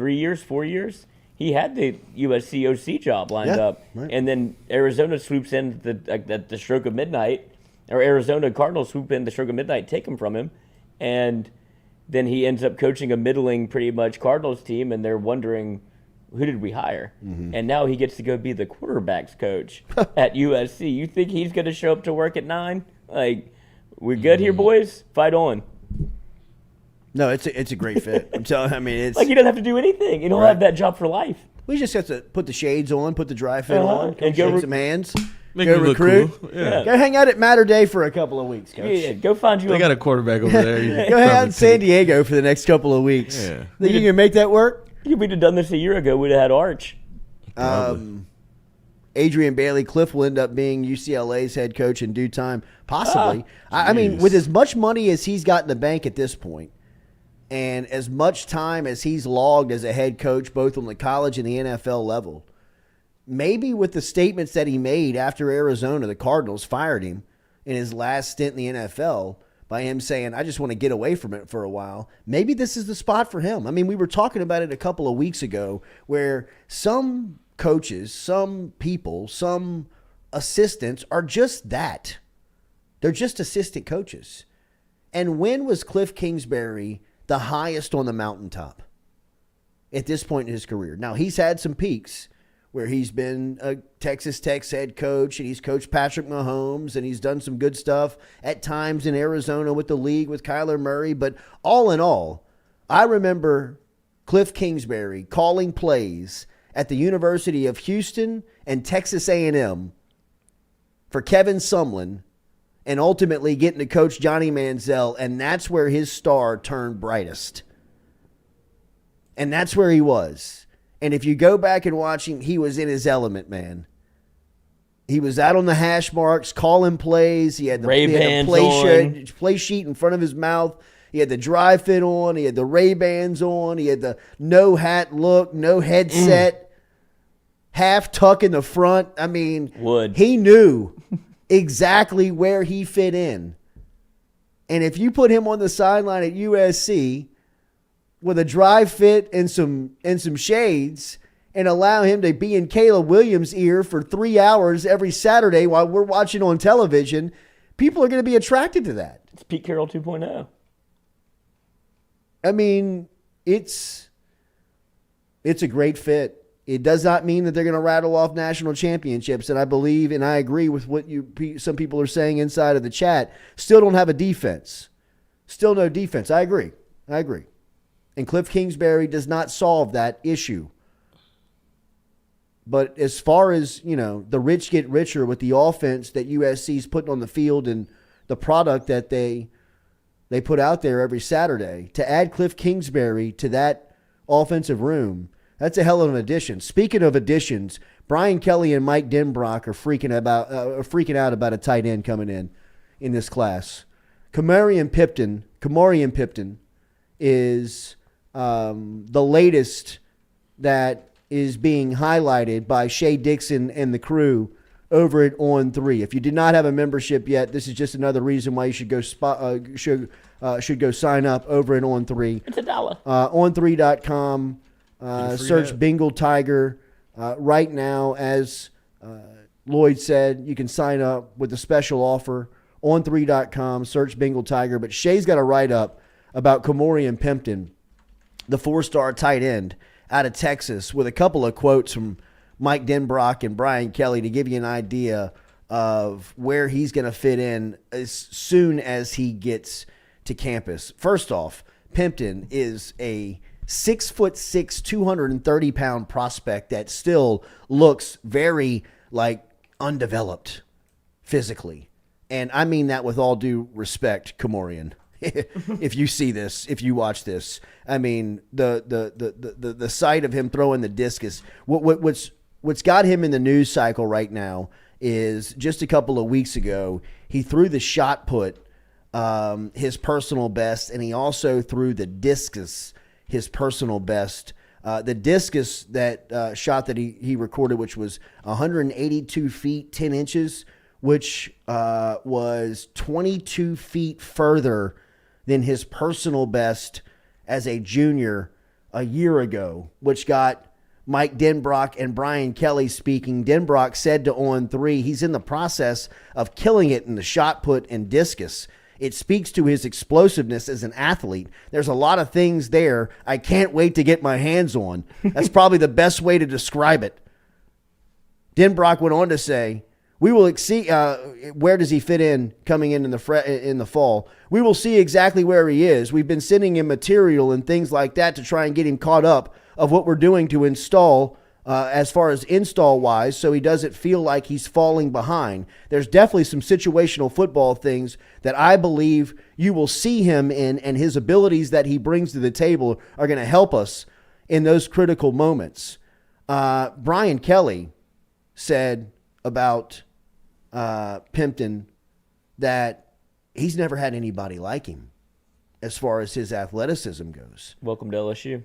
years? He had the USC OC job lined up. Right. And then Arizona swoops in at the stroke of midnight, or Arizona Cardinals swoop in the stroke of midnight, take him from him. And then he ends up coaching a middling, pretty much, Cardinals team, and they're wondering, who did we hire? And now he gets to go be the quarterbacks coach at USC. You think he's going to show up to work at 9? Like, we're good here, boys? Fight on. No, it's a great fit. I'm telling you, I mean, it's like, you don't have to do anything. You don't have that job for life. We just have to put the shades on, put the dry fit on, and shake some hands, Make go me look recruit. cool. Yeah. Go hang out at Matter Day for a couple of weeks, Coach. Yeah, go find you They got a quarterback over there. Go hang out in San Diego for the next couple of weeks. Yeah. Think you can make that work? If we'd have done this a year ago, we'd have had Arch. Adrian Bailey, Kliff will end up being UCLA's head coach in due time, possibly. I mean, with as much money as he's got in the bank at this point, and as much time as he's logged as a head coach, both on the college and the NFL level, maybe with the statements that he made after Arizona, the Cardinals fired him in his last stint in the NFL by him saying, I just want to get away from it for a while. Maybe this is the spot for him. I mean, we were talking about it a couple of weeks ago where some coaches, some people, some assistants are just that. They're just assistant coaches. And when was Kliff Kingsbury the highest on the mountaintop at this point in his career? Now, he's had some peaks where he's been a Texas Tech's head coach and he's coached Patrick Mahomes and he's done some good stuff at times in Arizona with the league with Kyler Murray. But all in all, I remember Kliff Kingsbury calling plays at the University of Houston and Texas A&M for Kevin Sumlin and ultimately getting to coach Johnny Manziel, and that's where his star turned brightest. And that's where he was. And if you go back and watch him, he was in his element, He was out on the hash marks, calling plays. He had the play sheet in front of his mouth. He had the dry fit on. He had the Ray-Bans on. He had the no hat look, no headset, half tuck in the front. I mean, he knew exactly where he fit in. And if you put him on the sideline at USC with a dry fit and some shades and allow him to be in Caleb Williams' ear for 3 hours every Saturday while we're watching on television, people are going to be attracted to that. It's Pete Carroll 2.0. I mean, it's a great fit. It does not mean that they're going to rattle off national championships, and I believe and I agree with what some people are saying inside of the chat. Still don't have a defense. Still no defense. I agree. And Kliff Kingsbury does not solve that issue. But as far as, the rich get richer with the offense that USC's putting on the field and the product that they put out there every Saturday, to add Kliff Kingsbury to that offensive room, that's a hell of an addition. Speaking of additions, Brian Kelly and Mike Denbrock are freaking out about a tight end coming in this class. Kamarian Pipton is the latest that is being highlighted by Shea Dixon and the crew over at On3. If you did not have a membership yet, this is just another reason why you should go should go sign up over at On3. It's $1. On3.com. Search Bengal Tiger. Right now, as Lloyd said, you can sign up with a special offer. On3.com. Search Bengal Tiger. But Shay's got a write-up about Kamarian Pipton, the 4-star tight end out of Texas, with a couple of quotes from Mike Denbrock and Brian Kelly to give you an idea of where he's going to fit in as soon as he gets to campus. First off, Pipton is a 6'6", 230-pound prospect that still looks very undeveloped physically. And I mean that with all due respect, Kamarian. If you see this, if you watch this, I mean the sight of him throwing the discus. What's got him in the news cycle right now is just a couple of weeks ago he threw the shot put, his personal best, and he also threw the discus, his personal best. The discus that shot that he recorded, which was 182 feet 10 inches, which was 22 feet further than his personal best as a junior a year ago, which got Mike Denbrock and Brian Kelly speaking. Denbrock said to On3 he's in the process of killing it in the shot put and discus. It speaks to his explosiveness as an athlete. There's a lot of things there I can't wait to get my hands on. That's probably the best way to describe it. Denbrock went on to say, we will exceed. Where does he fit in coming in the fall? We will see exactly where he is. We've been sending him material and things like that to try and get him caught up of what we're doing to install as far as install-wise, so he doesn't feel like he's falling behind. There's definitely some situational football things that I believe you will see him in, and his abilities that he brings to the table are going to help us in those critical moments. Brian Kelly said about Pimpton that he's never had anybody like him as far as his athleticism goes. Welcome to LSU.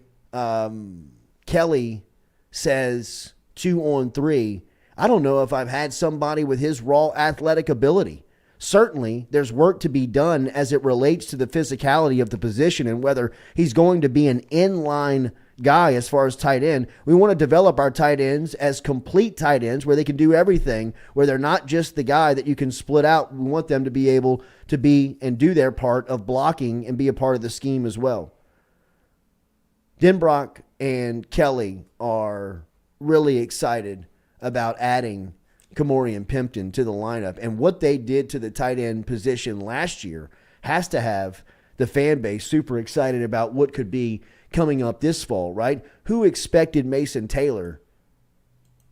Kelly says 2-on-3. I don't know if I've had somebody with his raw athletic ability. Certainly, there's work to be done as it relates to the physicality of the position and whether he's going to be an inline guy as far as tight end. We want to develop our tight ends as complete tight ends where they can do everything, where they're not just the guy that you can split out. We want them to be able to be and do their part of blocking and be a part of the scheme as well. Denbrock and Kelly are really excited about adding Kamorian Pimpton to the lineup. And what they did to the tight end position last year has to have the fan base super excited about what could be coming up this fall, right? Who expected Mason Taylor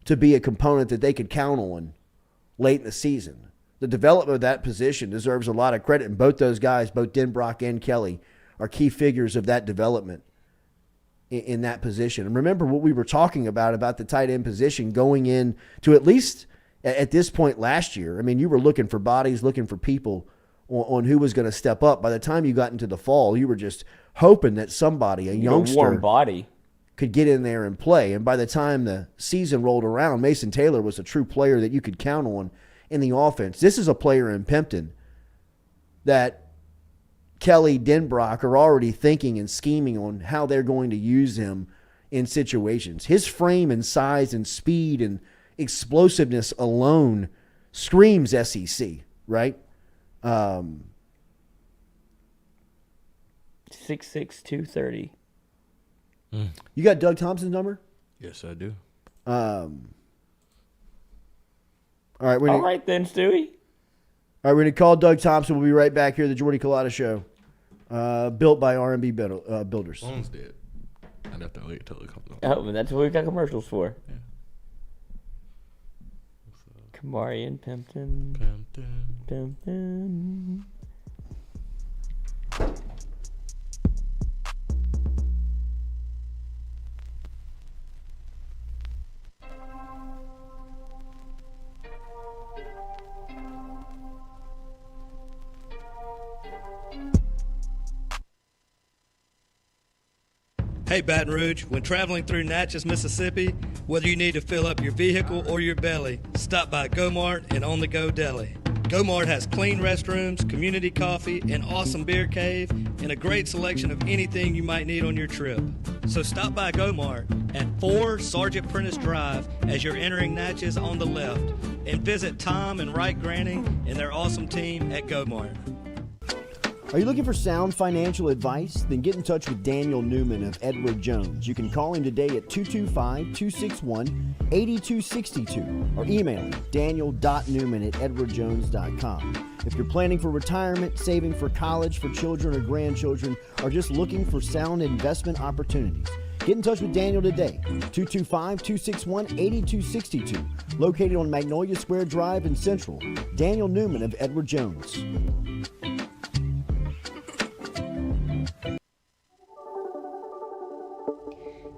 to be a component that they could count on late in the season? The development of that position deserves a lot of credit, and both those guys, both Denbrock and Kelly, are key figures of that development in that position. And remember what we were talking about the tight end position going in to at least at this point last year. I mean, you were looking for bodies, looking for people on who was going to step up. By the time you got into the fall, you were just hoping that somebody, a youngster, warm body, could get in there and play. And by the time the season rolled around, Mason Taylor was a true player that you could count on in the offense. This is a player in Pimpton that Kelly, Denbrock are already thinking and scheming on how they're going to use him in situations. His frame and size and speed and explosiveness alone screams SEC, right? 6'6", 230. You got Doug Thompson's number? Yes, I do. All right, All right then, Stewie. All right, we're going to call Doug Thompson. We'll be right back here at the Jordy Culotta Show, built by R&B Builders. Phone's dead. I'd have to wait until it comes on. Oh, that's what we got commercials for. Yeah. Kamarian Pimpton. Pimpton. Hey Baton Rouge, when traveling through Natchez, Mississippi, whether you need to fill up your vehicle or your belly, stop by Go-Mart and On The Go Deli. Go-Mart has clean restrooms, community coffee, an awesome beer cave, and a great selection of anything you might need on your trip. So stop by Go-Mart at 4 Sergeant Prentice Drive as you're entering Natchez on the left, and visit Tom and Wright Granning and their awesome team at Go-Mart. Are you looking for sound financial advice? Then get in touch with Daniel Newman of Edward Jones. You can call him today at 225-261-8262 or email him daniel.newman@edwardjones.com. If you're planning for retirement, saving for college, for children or grandchildren, or just looking for sound investment opportunities, get in touch with Daniel today, 225-261-8262, located on Magnolia Square Drive in Central. Daniel Newman of Edward Jones.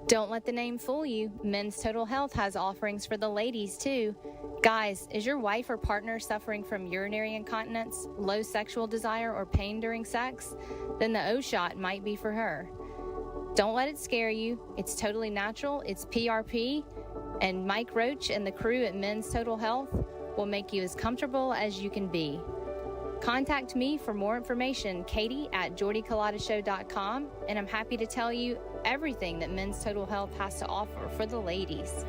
Don't let the name fool you. Men's Total Health has offerings for the ladies, too. Guys, is your wife or partner suffering from urinary incontinence, low sexual desire, or pain during sex? Then the O-Shot might be for her. Don't let it scare you. It's totally natural. It's PRP. And Mike Roach and the crew at Men's Total Health will make you as comfortable as you can be. Contact me for more information, Katie at jordyculotta.show.com, and I'm happy to tell you everything that Men's Total Health has to offer for the ladies.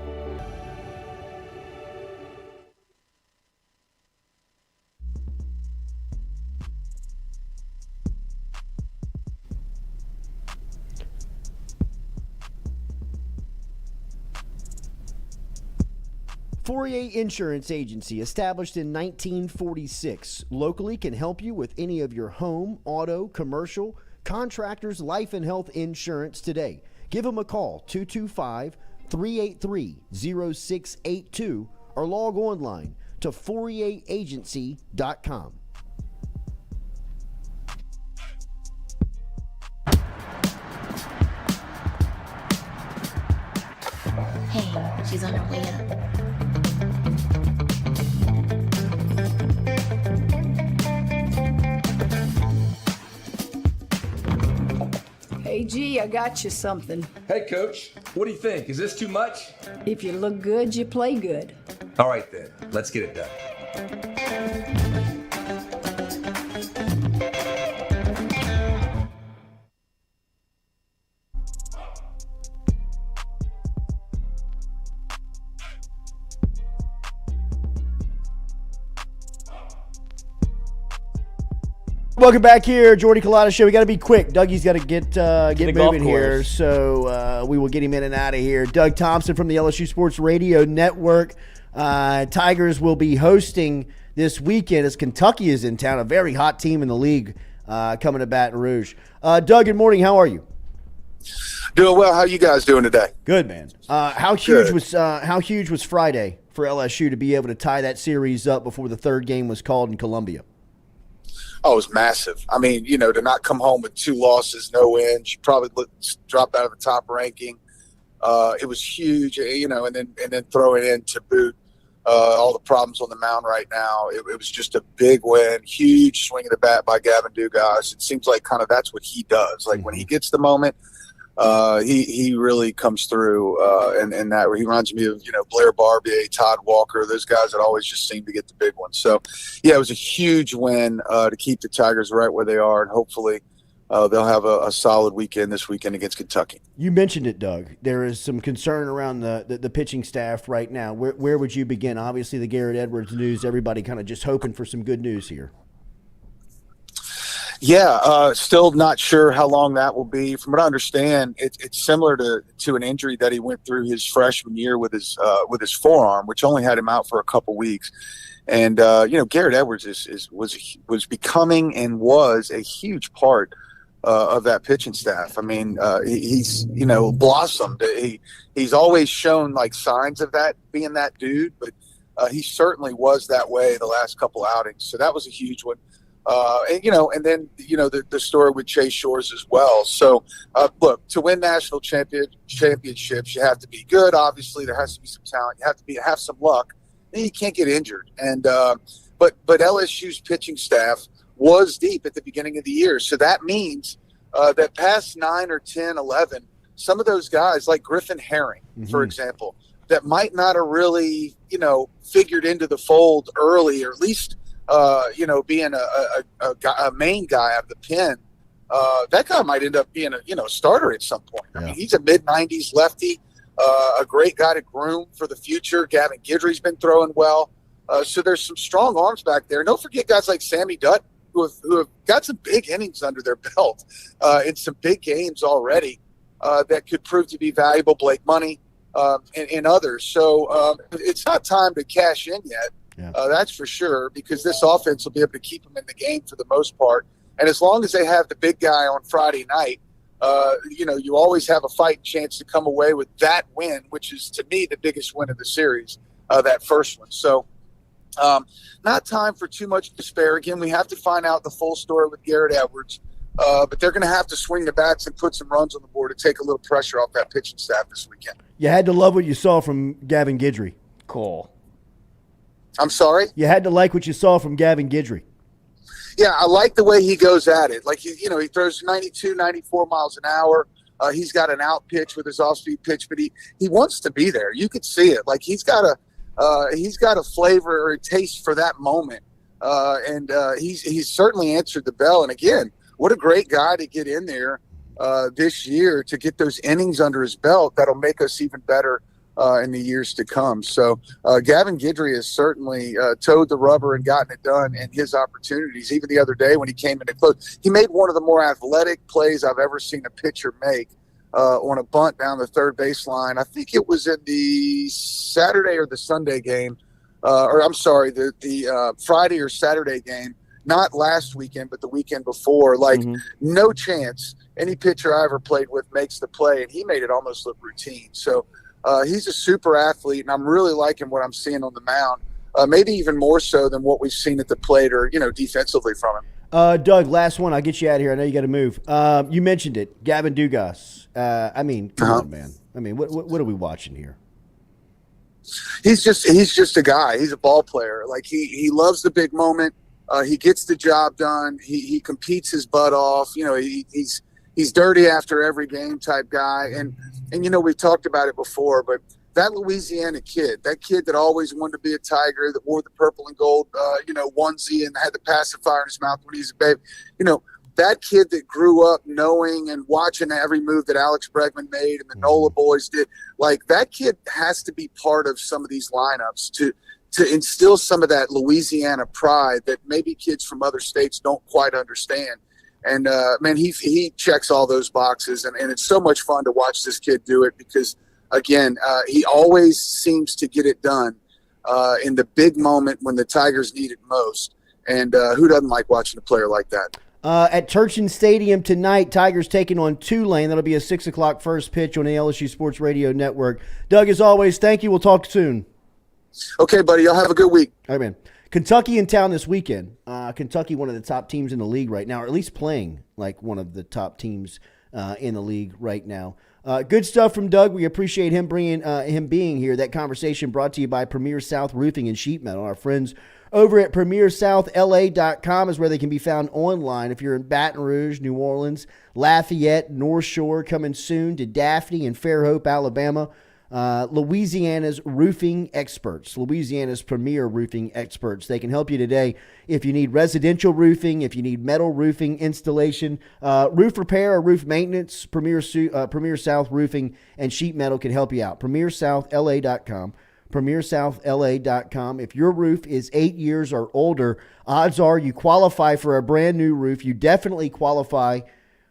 Fourier Insurance Agency, established in 1946, locally can help you with any of your home, auto, commercial, contractors, life and health insurance today. Give them a call, 225-383-0682, or log online to FourierAgency.com. Hey, she's on her way up. Hey, G, I got you something. Hey, Coach. What do you think? Is this too much? If you look good, you play good. All right, then. Let's get it done. Welcome back here, Jordy Culotta Show. We got to be quick. Dougie's got to get moving here, so we will get him in and out of here. Doug Thompson from the LSU Sports Radio Network. Tigers will be hosting this weekend as Kentucky is in town, a very hot team in the league coming to Baton Rouge. Doug, good morning. How are you? Doing well. How are you guys doing today? Good, man. How huge was Friday for LSU to be able to tie that series up before the third game was called in Columbia? Oh, it was massive. I mean, to not come home with 2 losses, no wins, you probably dropped out of the top ranking. It was huge, and then throw it in to boot all the problems on the mound right now. It was just a big win, huge swing of the bat by Gavin Dugas. It seems like kind of that's what he does. Like when he gets the moment, he really comes through, and that he reminds me of Blair Barbier, Todd Walker, those guys that always just seem to get the big ones. So yeah, it was a huge win to keep the Tigers right where they are, and hopefully they'll have a solid weekend this weekend against Kentucky. You mentioned it, Doug. There is some concern around the pitching staff right now. Where would you begin? Obviously, the Garrett Edwards news. Everybody kind of just hoping for some good news here. Yeah, still not sure how long that will be. From what I understand, it's similar to an injury that he went through his freshman year with his forearm, which only had him out for a couple weeks. And Garrett Edwards was becoming and was a huge part of that pitching staff. I mean, he's blossomed. He's always shown like signs of that being that dude, but he certainly was that way the last couple outings. So that was a huge one. And then the story with Chase Shores as well. So look, to win national championships, you have to be good. Obviously, there has to be some talent. You have to have some luck. And you can't get injured. And but LSU's pitching staff was deep at the beginning of the year. So that means that past 9 or 10, 11, some of those guys like Griffin Herring, for example, that might not have really figured into the fold early, or at least being a main guy out of the pen, that guy might end up being a starter at some point. Yeah. I mean, he's a mid-90s lefty, a great guy to groom for the future. Gavin Guidry's been throwing well. So there's some strong arms back there. And don't forget guys like Sammy Dutton, who have got some big innings under their belt in some big games already that could prove to be valuable. Blake Money and others. So it's not time to cash in yet. Yeah. That's for sure, because this offense will be able to keep them in the game for the most part. And as long as they have the big guy on Friday night, you always have a fighting chance to come away with that win, which is, to me, the biggest win of the series, that first one. So not time for too much despair. Again, we have to find out the full story with Garrett Edwards, but they're going to have to swing the bats and put some runs on the board to take a little pressure off that pitching staff this weekend. You had to love what you saw from Gavin Guidry. Cool. I'm sorry? You had to like what you saw from Gavin Guidry. Yeah, I like the way he goes at it. Like, he throws 92, 94 miles an hour. He's got an out pitch with his off-speed pitch, but he wants to be there. You could see it. Like, he's got a flavor or a taste for that moment. And he's certainly answered the bell. And again, what a great guy to get in there this year, to get those innings under his belt. That'll make us even better in the years to come. So Gavin Guidry has certainly towed the rubber and gotten it done in his opportunities. Even the other day when he came into close, he made one of the more athletic plays I've ever seen a pitcher make on a bunt down the third baseline. I think it was in the Saturday or the Sunday game, the Friday or Saturday game. Not last weekend, but the weekend before. No chance any pitcher I ever played with makes the play, and he made it almost look routine. So he's a super athlete, and I'm really liking what I'm seeing on the mound, maybe even more so than what we've seen at the plate or, defensively from him. Doug, last one. I'll get you out of here. I know you got to move. You mentioned it, Gavin Dugas. Come on, man. What are we watching here? He's just a guy. He's a ball player. He loves the big moment. He gets the job done. He competes his butt off. He's dirty after every game type guy. And we've talked about it before, but that Louisiana kid, that kid that always wanted to be a Tiger, that wore the purple and gold, onesie and had the pacifier in his mouth when he was a baby, that kid that grew up knowing and watching every move that Alex Bregman made and the NOLA boys did, that kid has to be part of some of these lineups to instill some of that Louisiana pride that maybe kids from other states don't quite understand. And, he checks all those boxes, and it's so much fun to watch this kid do it because, again, he always seems to get it done in the big moment when the Tigers need it most. And who doesn't like watching a player like that? At Turchin Stadium tonight, Tigers taking on Tulane. That'll be a 6 o'clock first pitch on the LSU Sports Radio Network. Doug, as always, thank you. We'll talk soon. Okay, buddy. Y'all have a good week. All right, man. Kentucky in town this weekend. Kentucky, one of the top teams in the league right now, or at least playing like one of the top teams in the league right now. Good stuff from Doug. We appreciate him being here. That conversation brought to you by Premier South Roofing and Sheet Metal. Our friends over at PremierSouthLA.com is where they can be found online. If you're in Baton Rouge, New Orleans, Lafayette, North Shore, coming soon to Daphne and Fairhope, Alabama. Louisiana's roofing experts, Louisiana's premier roofing experts. They can help you today if you need residential roofing, if you need metal roofing installation, roof repair or roof maintenance. Premier South Roofing and Sheet Metal can help you out. PremierSouthLA.com. PremierSouthLA.com. If your roof is 8 years or older, odds are you qualify for a brand new roof. You definitely qualify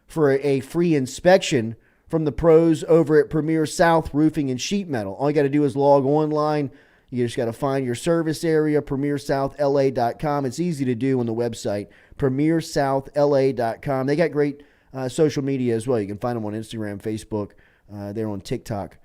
for a free inspection from the pros over at Premier South Roofing and Sheet Metal. All you got to do is log online. You just got to find your service area, PremierSouthLA.com. It's easy to do on the website, PremierSouthLA.com. They got great social media as well. You can find them on Instagram, Facebook. They're on TikTok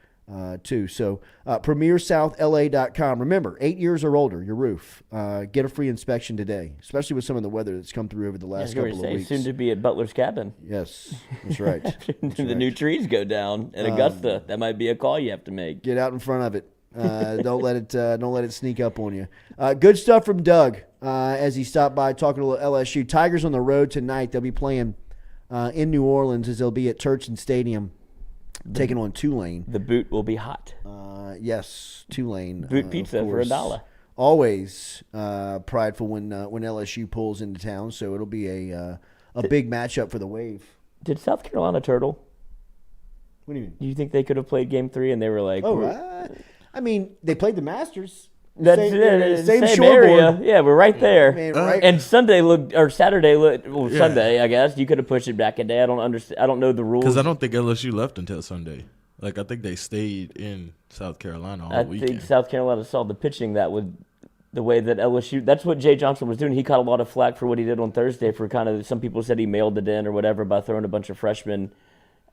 too. So PremierSouthLA.com. Remember, 8 years or older, your roof. Get a free inspection today, especially with some of the weather that's come through over the last couple of weeks. Soon to be at Butler's Cabin. Yes, that's right. That's the new trees go down in Augusta. That might be a call you have to make. Get out in front of it. Don't let it sneak up on you. Good stuff from Doug as he stopped by talking to LSU. Tigers on the road tonight. They'll be playing in New Orleans as they'll be at Turchin Stadium. Taking on Tulane. The boot will be hot. Yes, Tulane. Boot pizza for $1. Always prideful when LSU pulls into town, so it'll be a big matchup for the Wave. Did South Carolina turtle? What do you mean? Do you think they could have played Game 3 and they were like... they played the Masters. That's same area. Yeah, we're right there. Right. And Saturday Sunday, I guess you could have pushed it back a day. I don't understand. I don't know the rules because I don't think LSU left until Sunday. I think they stayed in South Carolina all weekend. I think South Carolina saw the pitching that would the way that LSU. That's what Jay Johnson was doing. He caught a lot of flack for what he did on Thursday. For kind of some people said he mailed it in or whatever by throwing a bunch of freshmen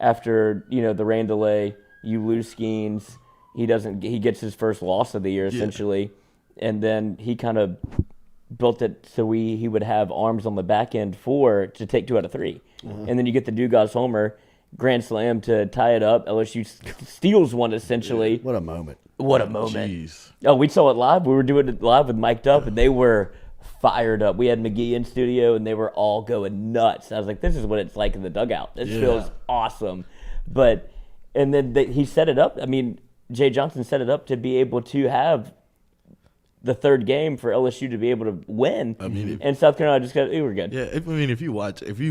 after the rain delay. You lose Skeens. He gets his first loss of the year essentially, and then he kind of built it so he would have arms on the back end to take 2 out of 3, and then you get the Dugas homer, grand slam to tie it up. LSU steals one essentially. What a moment! What a moment! Jeez. Oh, we saw it live. We were doing it live with Mic'd Up, and they were fired up. We had McGee in studio, and they were all going nuts. I was like, "This is what it's like in the dugout. This feels awesome." And then he set it up. I mean, Jay Johnson set it up to be able to have the third game for LSU to be able to win. I mean, and South Carolina just got, we're good. Yeah, if you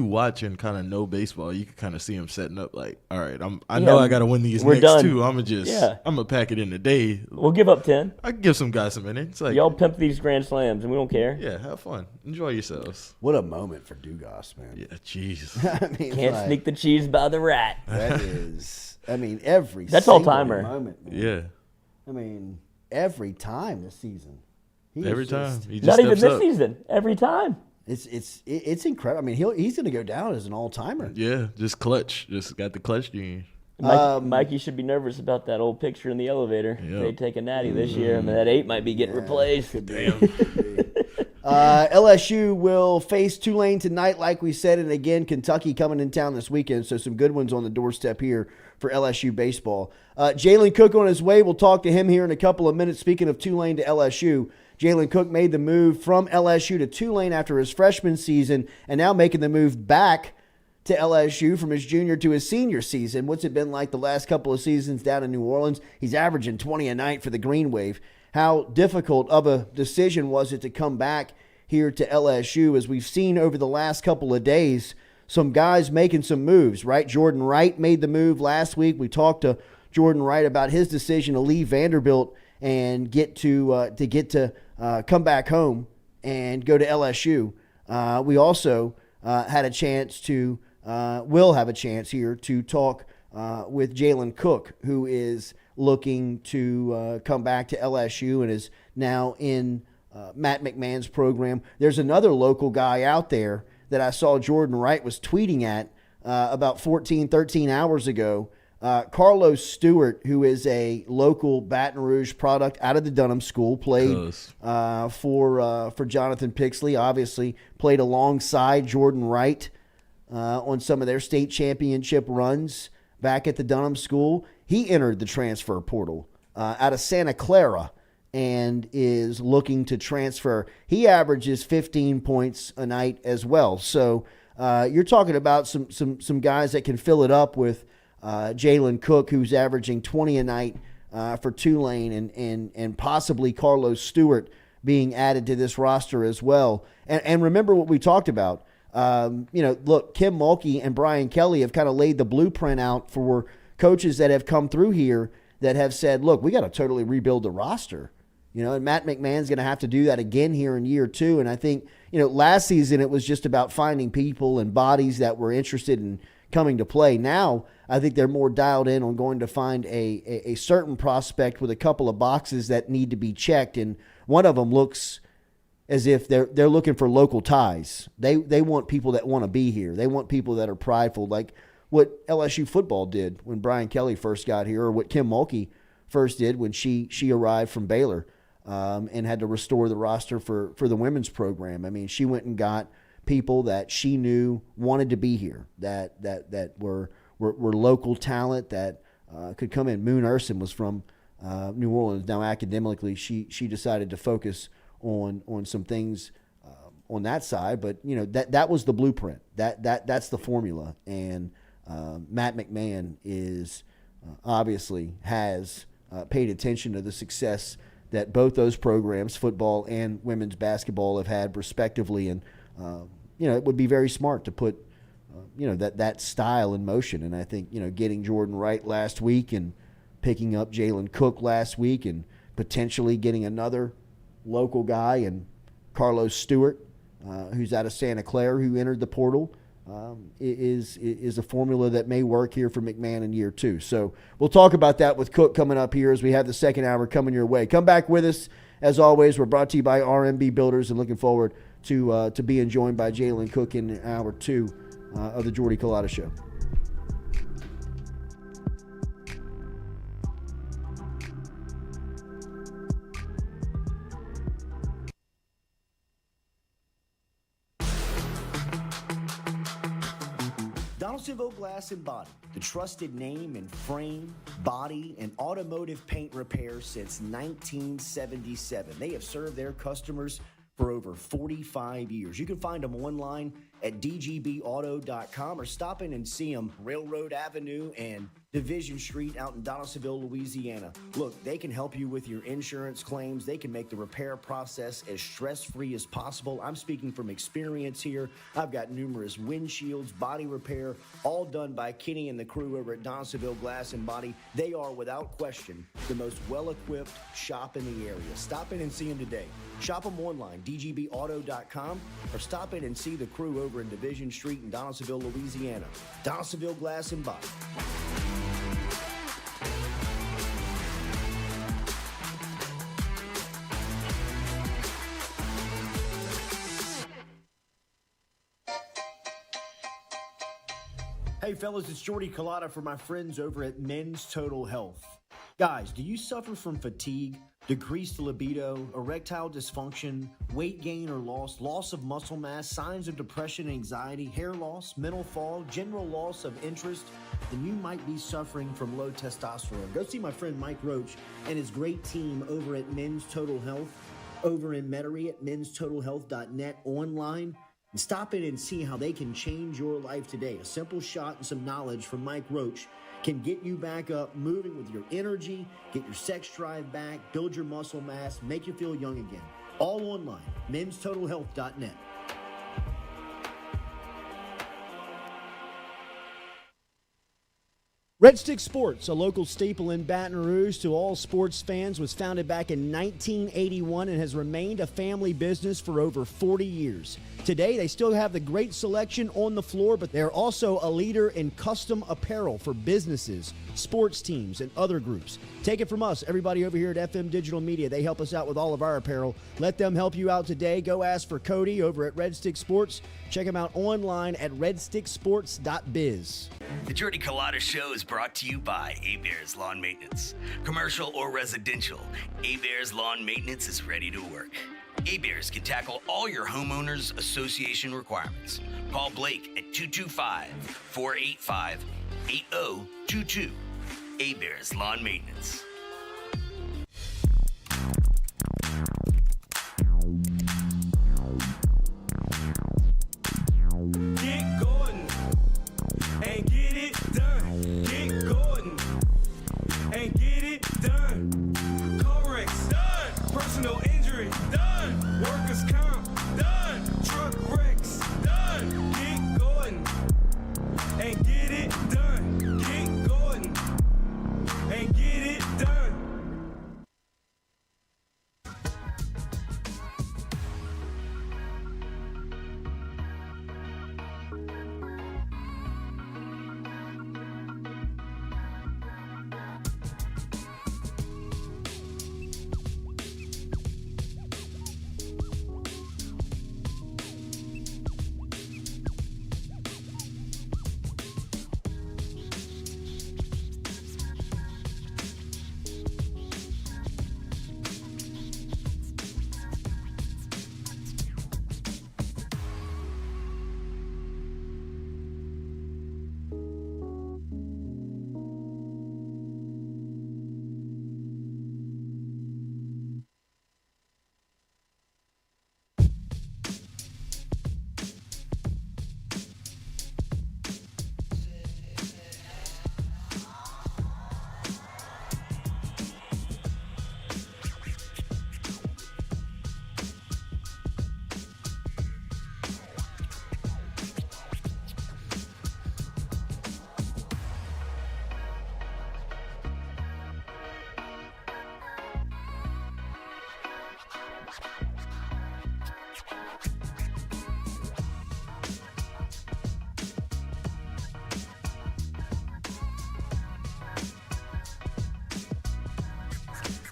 watch and kind of know baseball, you can kind of see them setting up like, all right, I know I got to win these next done. 2. I'm gonna pack it in today. We'll give up 10. I can give some guys some innings. Like, y'all pimp these grand slams, and we don't care. Yeah, have fun, enjoy yourselves. What a moment for Dugas, man. Yeah, jeez. I mean, can't sneak the cheese by the rat. That is, I mean, every that's all timer moment, man. Yeah. I mean, every time this season. Every time. He just not even this up. season. Every time. It's incredible. I mean, he's going to go down as an all-timer. Yeah, just clutch. Just got the clutch gene. Mikey should be nervous about that old picture in the elevator. Yep. They take a natty this year, and that 8 might be getting replaced. Damn. LSU will face Tulane tonight, like we said, and again, Kentucky coming in town this weekend, so some good ones on the doorstep here for LSU baseball. Jalen Cook on his way. We'll talk to him here in a couple of minutes. Speaking of Tulane to LSU, Jalen Cook made the move from LSU to Tulane after his freshman season and now making the move back to LSU from his junior to his senior season. What's it been like the last couple of seasons down in New Orleans? He's averaging 20 a night for the Green Wave. How difficult of a decision was it to come back here to LSU? As we've seen over the last couple of days, some guys making some moves, right? Jordan Wright made the move last week. We talked to Jordan Wright about his decision to leave Vanderbilt and get to come back home and go to LSU. We also had a chance to will have a chance here to talk with Jalen Cook, who is looking to come back to LSU and is now in Matt McMahon's program. There's another local guy out there that I saw Jordan Wright was tweeting at about 13 hours ago. Carlos Stewart, who is a local Baton Rouge product out of the Dunham School, played for Jonathan Pixley, obviously played alongside Jordan Wright on some of their state championship runs back at the Dunham School. He entered the transfer portal out of Santa Clara and is looking to transfer. He averages 15 points a night as well. So you're talking about some guys that can fill it up with Jalen Cook, who's averaging 20 a night for Tulane, and possibly Carlos Stewart being added to this roster as well. And remember what we talked about. Look, Kim Mulkey and Brian Kelly have kind of laid the blueprint out for coaches that have come through here that have said, look, we got to totally rebuild the roster. And Matt McMahon's going to have to do that again here in year 2. And I think, last season it was just about finding people and bodies that were interested in coming to play. Now, I think they're more dialed in on going to find a certain prospect with a couple of boxes that need to be checked. And one of them looks as if they're looking for local ties. They want people that want to be here. They want people that are prideful, like what LSU football did when Brian Kelly first got here, or what Kim Mulkey first did when she arrived from Baylor and had to restore the roster for the women's program. I mean, she went and got people that she knew wanted to be here, that were local talent that could come in. Moon Urson was from New Orleans. Now, academically, she decided to focus on some things on that side, but that was the blueprint. That's the formula. And Matt McMahon is obviously has paid attention to the success that both those programs, football and women's basketball, have had respectively. And it would be very smart to put that style in motion. And I think getting Jordan Wright last week and picking up Jalen Cook last week and potentially getting another local guy and Carlos Stewart, who's out of Santa Clara, who entered the portal, is a formula that may work here for McMahon in year 2. So we'll talk about that with Cook coming up here as we have the second hour coming your way. Come back with us. As always, we're brought to you by RMB Builders, and looking forward to being joined by Jalen Cook in hour 2 of the Jordy Culotta Show. Donaldsonville Glass and Body, the trusted name in frame, body, and automotive paint repair since 1977. They have served their customers for over 45 years. You can find them online at dgbauto.com or stop in and see them Railroad Avenue and Division Street out in Donaldsonville, Louisiana. Look, they can help you with your insurance claims. They can make the repair process as stress-free as possible. I'm speaking from experience here. I've got numerous windshields, body repair, all done by Kenny and the crew over at Donaldsonville Glass and Body. They are, without question, the most well-equipped shop in the area. Stop in and see them today. Shop them online, dgbauto.com, or stop in and see the crew over in Division Street in Donaldsonville, Louisiana. Donaldsonville Glass and Body. Hey fellas, it's Jordy Culotta for my friends over at Men's Total Health. Guys, do you suffer from fatigue, decreased libido, erectile dysfunction, weight gain or loss of muscle mass, signs of depression, anxiety, hair loss, mental fog, general loss of interest? Then you might be suffering from low testosterone. Go see my friend Mike Roach and his great team over at Men's Total Health over in Metairie at menstotalhealth.net online. And stop in and see how they can change your life today. A simple shot and some knowledge from Mike Roach can get you back up, moving with your energy, get your sex drive back, build your muscle mass, make you feel young again. All online, menstotalhealth.net. Red Stick Sports, a local staple in Baton Rouge to all sports fans, was founded back in 1981 and has remained a family business for over 40 years. Today, they still have the great selection on the floor, but they're also a leader in custom apparel for businesses, sports teams, and other groups. Take it from us, everybody over here at FM Digital Media. They help us out with all of our apparel. Let them help you out today. Go ask for Cody over at Red Stick Sports. Check him out online at redsticksports.biz. The Jordy Culotta Show is brought to you by A-Bears Lawn Maintenance. Commercial or residential, A-Bears Lawn Maintenance is ready to work. A-Bears can tackle all your homeowners association requirements. Call Blake at 225-485-8022. A-Bears Lawn Maintenance. Get Gordon and get it done. Get Gordon and get it done. Corrects done. Personal injury done. Workers' comp done. Truck wrecks done. Get Gordon and get it done. Get Gordon and get it done.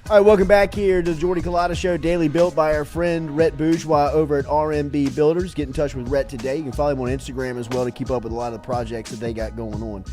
All right, welcome back here to the Jordy Culotta Show, daily built by our friend Rhett Bourgeois over at RMB Builders. Get in touch with Rhett today. You can follow him on Instagram as well to keep up with a lot of the projects that they got going on.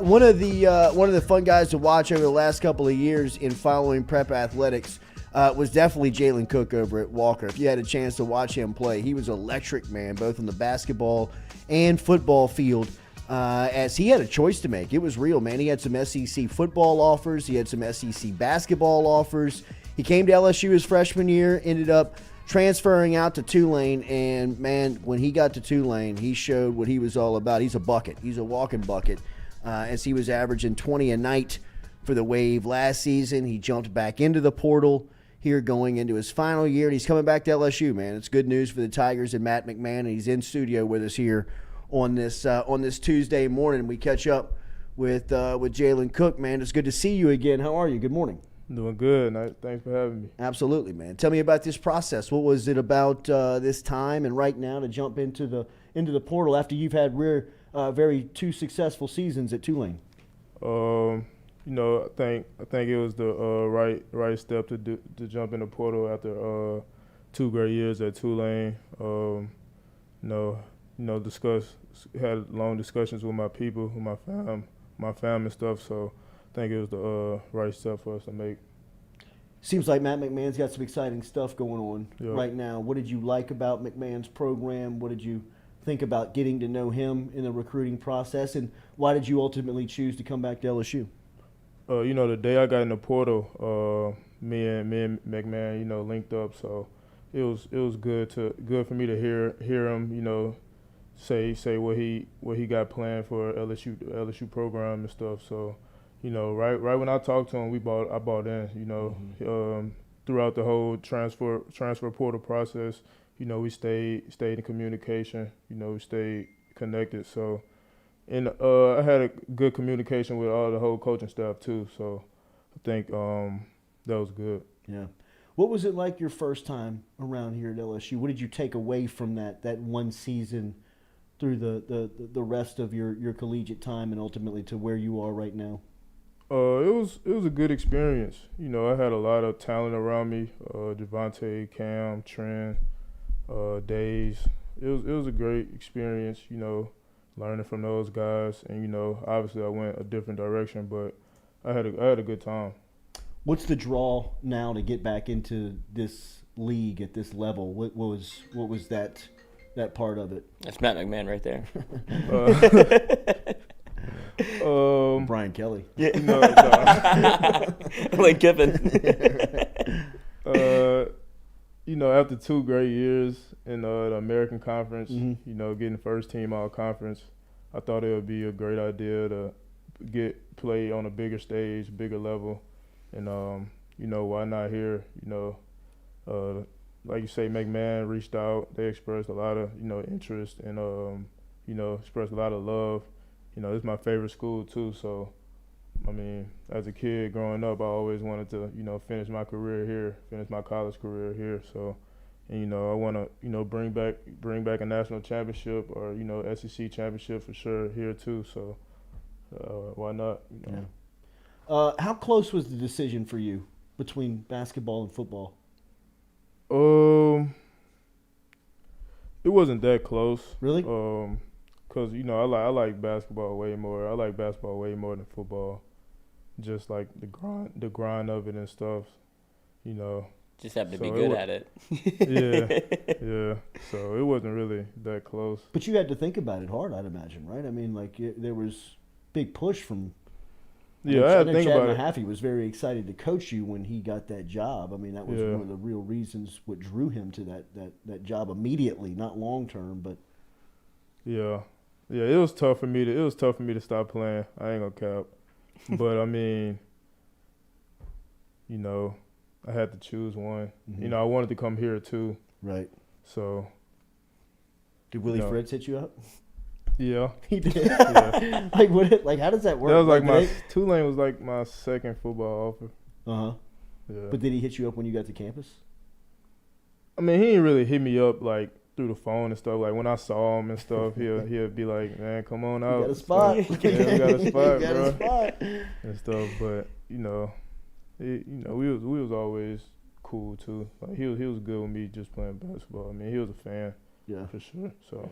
One of the fun guys to watch over the last couple of years in following prep athletics was definitely Jalen Cook over at Walker. If you had a chance to watch him play, he was electric, man, both on the basketball and football field. As he had a choice to make. It was real, man. He had some SEC football offers. He had some SEC basketball offers. He came to LSU his freshman year, ended up transferring out to Tulane, and, man, when he got to Tulane, he showed what he was all about. He's a bucket. He's a walking bucket. as he was averaging 20 a night for the Wave last season. He jumped back into the portal here going into his final year, and he's coming back to LSU, man. It's good news for the Tigers and Matt McMahon, and he's in studio with us here on this Tuesday morning. We catch up with Jalen Cook, man. It's good to see you again. How are you? Good morning. Doing good. Thanks for having me. Absolutely, man. Tell me about this process. What was it about this time and right now to jump into the portal after you've had very two successful seasons at Tulane? I think it was the right step to jump in the portal after 2 great years at Tulane. Had long discussions with my people, with my fam and stuff. So I think it was the right step for us to make. Seems like Matt McMahon's got some exciting stuff going on right now. What did you like about McMahon's program? What did you think about getting to know him in the recruiting process? And why did you ultimately choose to come back to LSU? The day I got in the portal, me and McMahon, linked up. So it was good for me to hear him, say what he got planned for LSU program and stuff. So, right when I talked to him, I bought in. Throughout the whole transfer portal process, we stayed in communication. We stayed connected. So. And I had a good communication with all the whole coaching staff too, so I think that was good. Yeah. What was it like your first time around here at LSU? What did you take away from that one season through the rest of your collegiate time and ultimately to where you are right now? It was a good experience. I had a lot of talent around me. Javante, Cam, Trent, Days. It was a great experience. Learning from those guys, and obviously I went a different direction, but I had a good time. What's the draw now to get back into this league at this level? What was that part of it? That's Matt McMahon right there. Brian Kelly. Yeah. Lane Kiffin. After 2 great years in the American Conference, getting first team all conference, I thought it would be a great idea to play on a bigger stage, bigger level, and why not here? Like you say, McMahon reached out. They expressed a lot of interest and expressed a lot of love. It's my favorite school too, so. I mean, as a kid growing up, I always wanted to, finish my career here, finish my college career here. So, and, I want to, bring back a national championship or, SEC championship for sure here too. So, why not? Yeah. How close was the decision for you between basketball and football? It wasn't that close. Really? Because, I like basketball way more. I like basketball way more than football. Just like the grind of it and stuff, Just have to be good at it. Yeah. So it wasn't really that close. But you had to think about it hard, I'd imagine, right? I mean, there was big push from. Yeah, I had to think about it. Chad Mahaffey was very excited to coach you when he got that job. I mean, that was one of the real reasons what drew him to that job immediately, not long term, but. Yeah, it was tough for me to stop playing. I ain't gonna cap, but I mean, I had to choose one. Mm-hmm. I wanted to come here too. Right. So. Did Willie Fritz hit you up? Yeah, he did. Yeah. How does that work? That was Tulane was like my second football offer. Yeah. But did he hit you up when you got to campus? I mean, he didn't really hit me up through the phone and stuff. Like when I saw him and stuff, he'll be like, "Man, come on out." You got a spot. Yeah, we got a spot, got bro. A spot. And stuff, but we was always cool too. Like he was good with me just playing basketball. I mean, he was a fan. Yeah, for sure. So.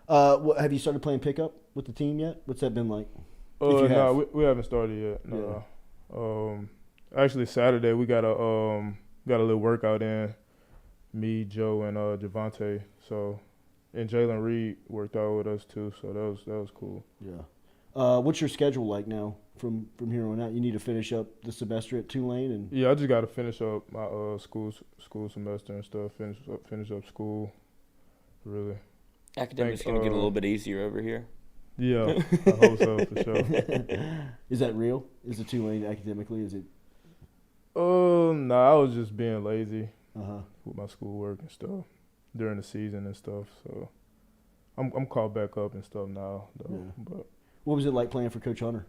Have you started playing pickup with the team yet? What's that been like? No, we haven't started yet. No. Yeah. Actually, Saturday we got a little workout in. Me, Joe, and Javante. So, and Jalen Reed worked out with us too. So that was cool. Yeah. What's your schedule like now from here on out? You need to finish up the semester at Tulane, and yeah, I just got to finish up my school semester and stuff. Finish up school. Really. Academics going to get a little bit easier over here. Yeah, I hope so for sure. Is that real? Is it Tulane academically? Is it? No, I was just being lazy Uh-huh. with my schoolwork and stuff during the season and stuff. So I'm caught back up and stuff now, though. Yeah. But What was it like playing for Coach Hunter?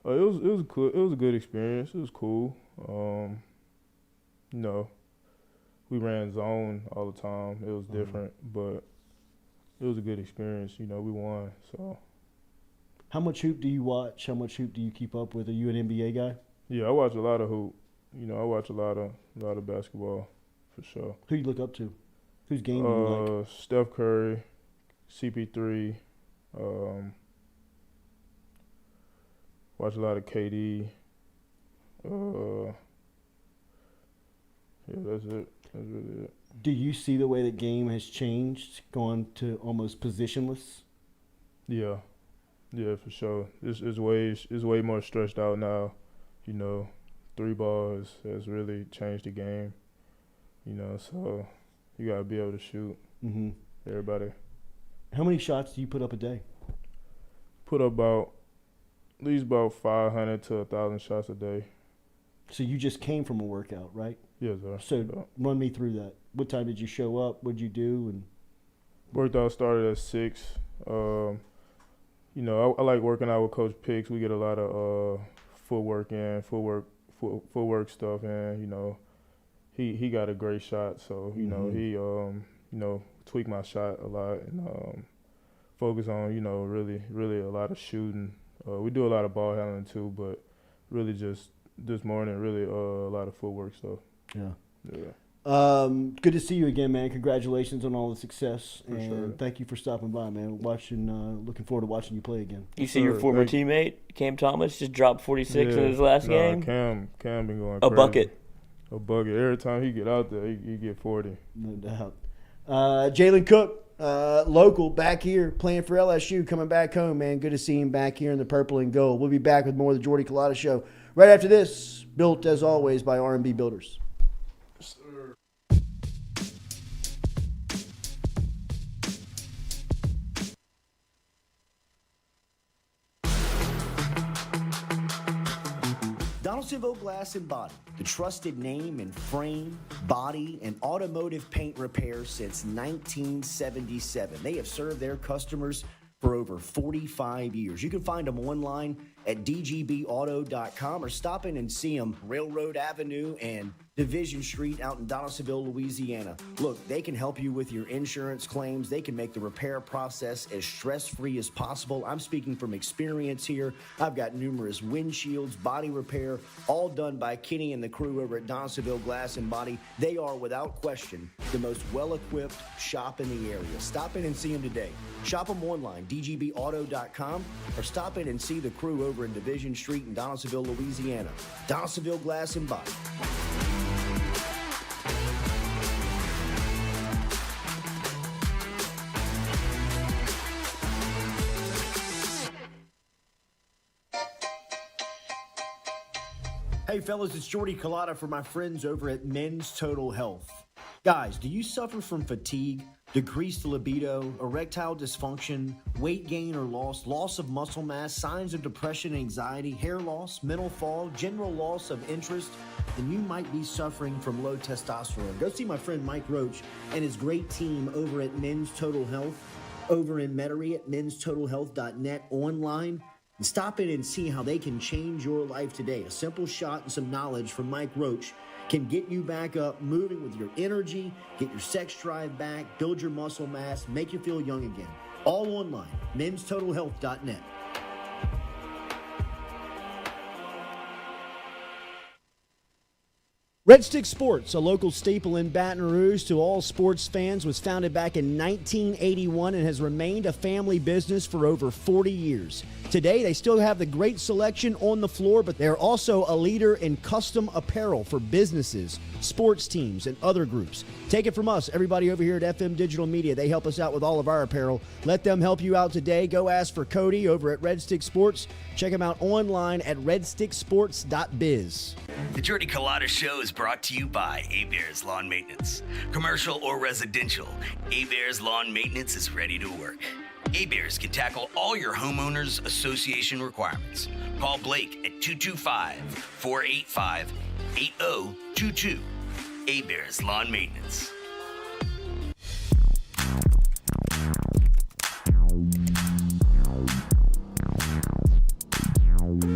it was cool. It was a good experience. It was cool. You know, we ran zone all the time. It was different, but it was a good experience. You know, we won. So. How much hoop do you watch? How much hoop do you keep up with? Are you an NBA guy? Yeah, I watch a lot of hoop. You know, I watch a lot of basketball for sure. Who you look up to? Whose game do you like? Steph Curry, CP3. Watch a lot of KD. Yeah, that's it. That's really it. Do you see the way the game has changed, going to almost positionless? Yeah, for sure. It's way more stretched out now. You know, 3 balls has really changed the game. You know, so you gotta be able to shoot. Mm-hmm. Everybody. How many shots do you put up a day? Put up at least about 500 to 1,000 shots a day. So you just came from a workout, right? Yes, sir. So run me through that. What time did you show up? What did you do? And worked out started at 6. You know, I like working out with Coach Picks. We get a lot of footwork stuff in. You know, he got a great shot, so you know he tweaked my shot a lot and focus on really a lot of shooting. We do a lot of ball handling too, but really just this morning really a lot of footwork stuff. Yeah. Good to see you again, man. Congratulations on all the success, For and sure. thank you for stopping by, man. Looking forward to watching you play again. You see your former teammate Cam Thomas just dropped 46 in his last game. Cam been going a crazy. bucket. A bucket. Every time he get out there, he get 40. No doubt. Jalen Cook, local, back here, playing for LSU, coming back home, man. Good to see him back here in the purple and gold. We'll be back with more of the Jordy Culotta Show right after this, built as always by R&B Builders. Donaldsonville Glass and Body, the trusted name in frame, body, and automotive paint repair since 1977. They have served their customers for over 45 years. You can find them online at dgbauto.com or stop in and see them Railroad Avenue and Division Street out in Donaldsonville, Louisiana. Look, they can help you with your insurance claims. They can make the repair process as stress-free as possible. I'm speaking from experience here. I've got numerous windshields, body repair, all done by Kenny and the crew over at Donaldsonville Glass and Body. They are, without question, the most well-equipped shop in the area. Stop in and see them today. Shop them online, dgbauto.com, or stop in and see the crew over in Division Street in Donaldsonville, Louisiana. Donaldsonville Glass and Body. Hey fellas, it's Jordy Culotta for my friends over at Men's Total Health. Guys, do you suffer from fatigue, decreased libido, erectile dysfunction, weight gain or loss of muscle mass, signs of depression, anxiety, hair loss, mental fog, general loss of interest? Then you might be suffering from low testosterone. Go see my friend Mike Roach and his great team over at Men's Total Health, over in Metairie at menstotalhealth.net online. And stop in and see how they can change your life today. A simple shot and some knowledge from Mike Roach can get you back up, moving with your energy, get your sex drive back, build your muscle mass, make you feel young again. All online, menstotalhealth.net. Red Stick Sports, a local staple in Baton Rouge to all sports fans, was founded back in 1981 and has remained a family business for over 40 years. Today, they still have the great selection on the floor, but they're also a leader in custom apparel for businesses, sports teams, and other groups. Take it from us, everybody over here at FM Digital Media. They help us out with all of our apparel. Let them help you out today. Go ask for Cody over at Red Stick Sports. Check him out online at redsticksports.biz. The Jordy Culotta Show is brought to you by A-Bears Lawn Maintenance. Commercial or residential, A-Bears Lawn Maintenance is ready to work. A-Bears can tackle all your homeowners association requirements. Call Blake at 225-485-8022. A-Bears Lawn Maintenance.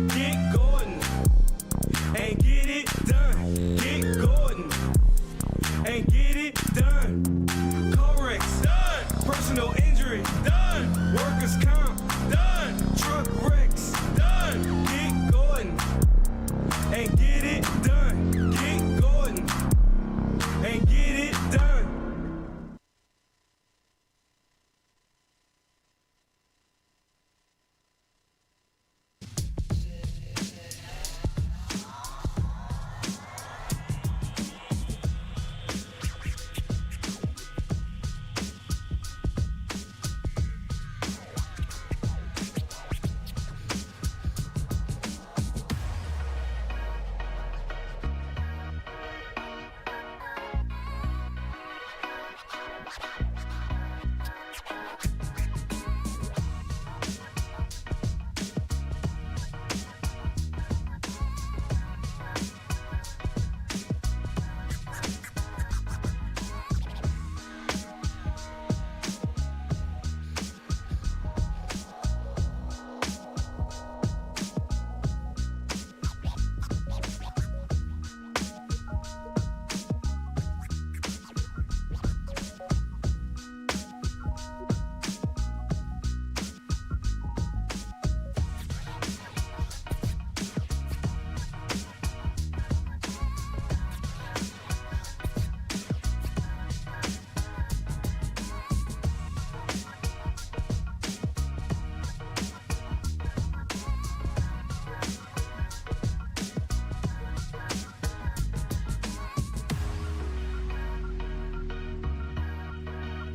Get Gordon and get it done. Get Gordon and get it done. Corrects done. Personal injury done. Workers' comp done. Truck wrecks done. Get Gordon and get it done. Get Gordon and get it done.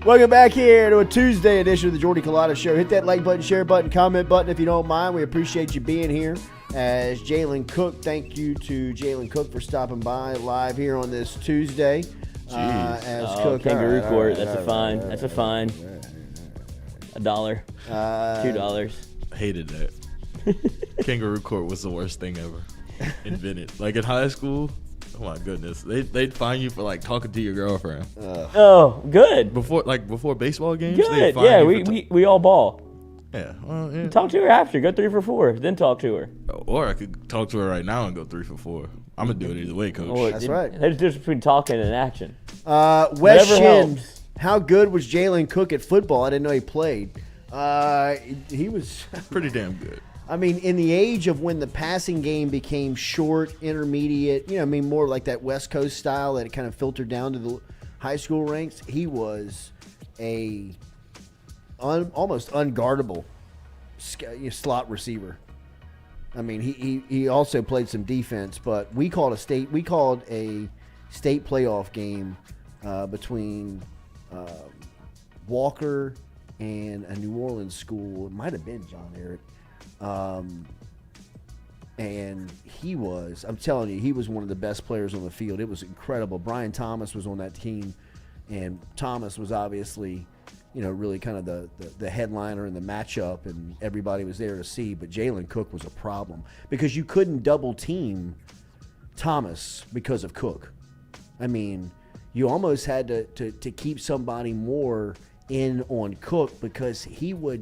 Welcome back here to a Tuesday edition of the Jordy Culotta Show. Hit that like button, share button, comment button if you don't mind. We appreciate you being here. As Jalen Cook, thank you to Jalen Cook for stopping by live here on this Tuesday. Cook, Kangaroo Court, that's a fine. That's a fine. $1, $2. Hated that. Kangaroo Court was the worst thing ever invented. Like in high school. Oh my goodness, they'd fine you for like talking to your girlfriend. Oh, good. Before baseball games. Good. Yeah, we all ball. Yeah. Well, yeah. Talk to her after. Go 3 for 4. Then talk to her. Or I could talk to her right now and go 3 for 4. I'm gonna do it either way, Coach. Oh, that's right. There's a difference between talking and action. Wes Shin, how good was Jalen Cook at football? I didn't know he played. He was pretty damn good. I mean, in the age of when the passing game became short, intermediate, more like that West Coast style that it kind of filtered down to the high school ranks, he was a almost unguardable slot receiver. I mean, he also played some defense, but we called a state playoff game between Walker and a New Orleans school. It might have been John Eric. And I'm telling you, he was one of the best players on the field. It was incredible. Brian Thomas was on that team, and Thomas was obviously, really kind of the headliner in the matchup, and everybody was there to see. But Jalen Cook was a problem because you couldn't double team Thomas because of Cook. I mean, you almost had to keep somebody more in on Cook because he'd Wes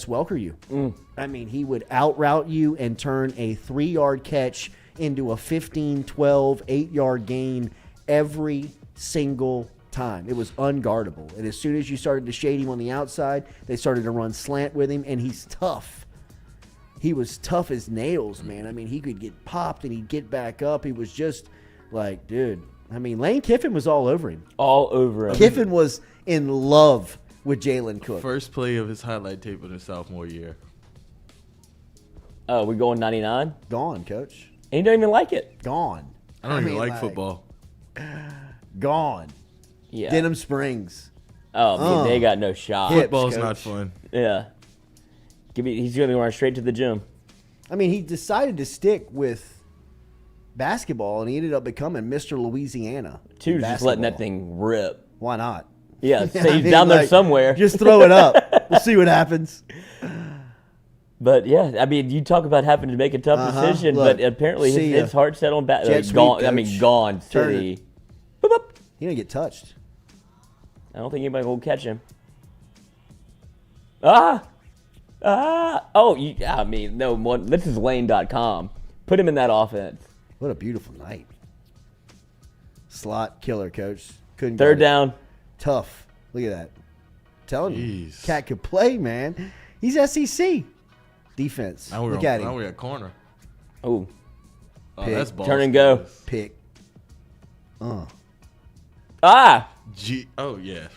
Welker you. I mean, he would out-route you and turn a 3-yard catch into a 15, 12, 8-yard gain every single time. It was unguardable. And as soon as you started to shade him on the outside, they started to run slant with him, and he's tough. He was tough as nails, man. I mean, he could get popped and he'd get back up. He was just like, dude. I mean, Lane Kiffin was all over him. All over him. Kiffin was in love with Jalen Cook. First play of his highlight tape of his sophomore year. Oh, we going 99? Gone, Coach. And he don't even like it. Gone. I don't even like football. Gone. Yeah. Denham Springs. Oh, they got no shot. Football's not fun. Yeah. He's going to run straight to the gym. I mean, he decided to stick with basketball, and he ended up becoming Mr. Louisiana. Just letting that thing rip. Why not? Yeah, say he's down there somewhere. Just throw it up. We'll see what happens. But yeah, I mean, you talk about having to make a tough decision, Look, but apparently his heart's set on back. Jet sweep, Gone. I coach. mean, gone. Turn City. it. Boop, boop. He didn't get touched. I don't think anybody will catch him. Oh, I mean, no one. This is lane.com. Put him in that offense. What a beautiful night. Slot killer, coach. Couldn't Third guard it. down. Tough. Look at that. Telling you. Jeez. Cat could play, man. He's SEC. Defense. Look at him. Now we're at corner. Oh, that's ball. turn and go. Pick. Oh yeah.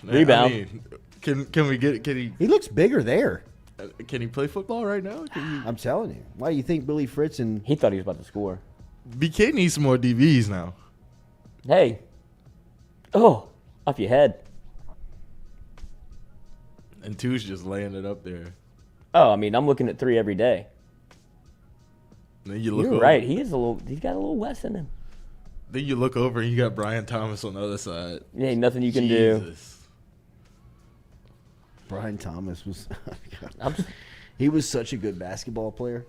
Man, Rebound. I mean, can we get? Can he? He looks bigger there. Can he play football right now? I'm telling you. Why do you think Billy Fritz and He thought he was about to score. BK needs some more DBs now. Hey. Oh, off your head. And Two's just laying it up there. Oh, I mean, I'm looking at 3 every day. And then you look You're over. right. He's got a little West in him. Then you look over and you got Brian Thomas on the other side. Yeah, ain't nothing you can do. Jesus. Brian Thomas was he was such a good basketball player.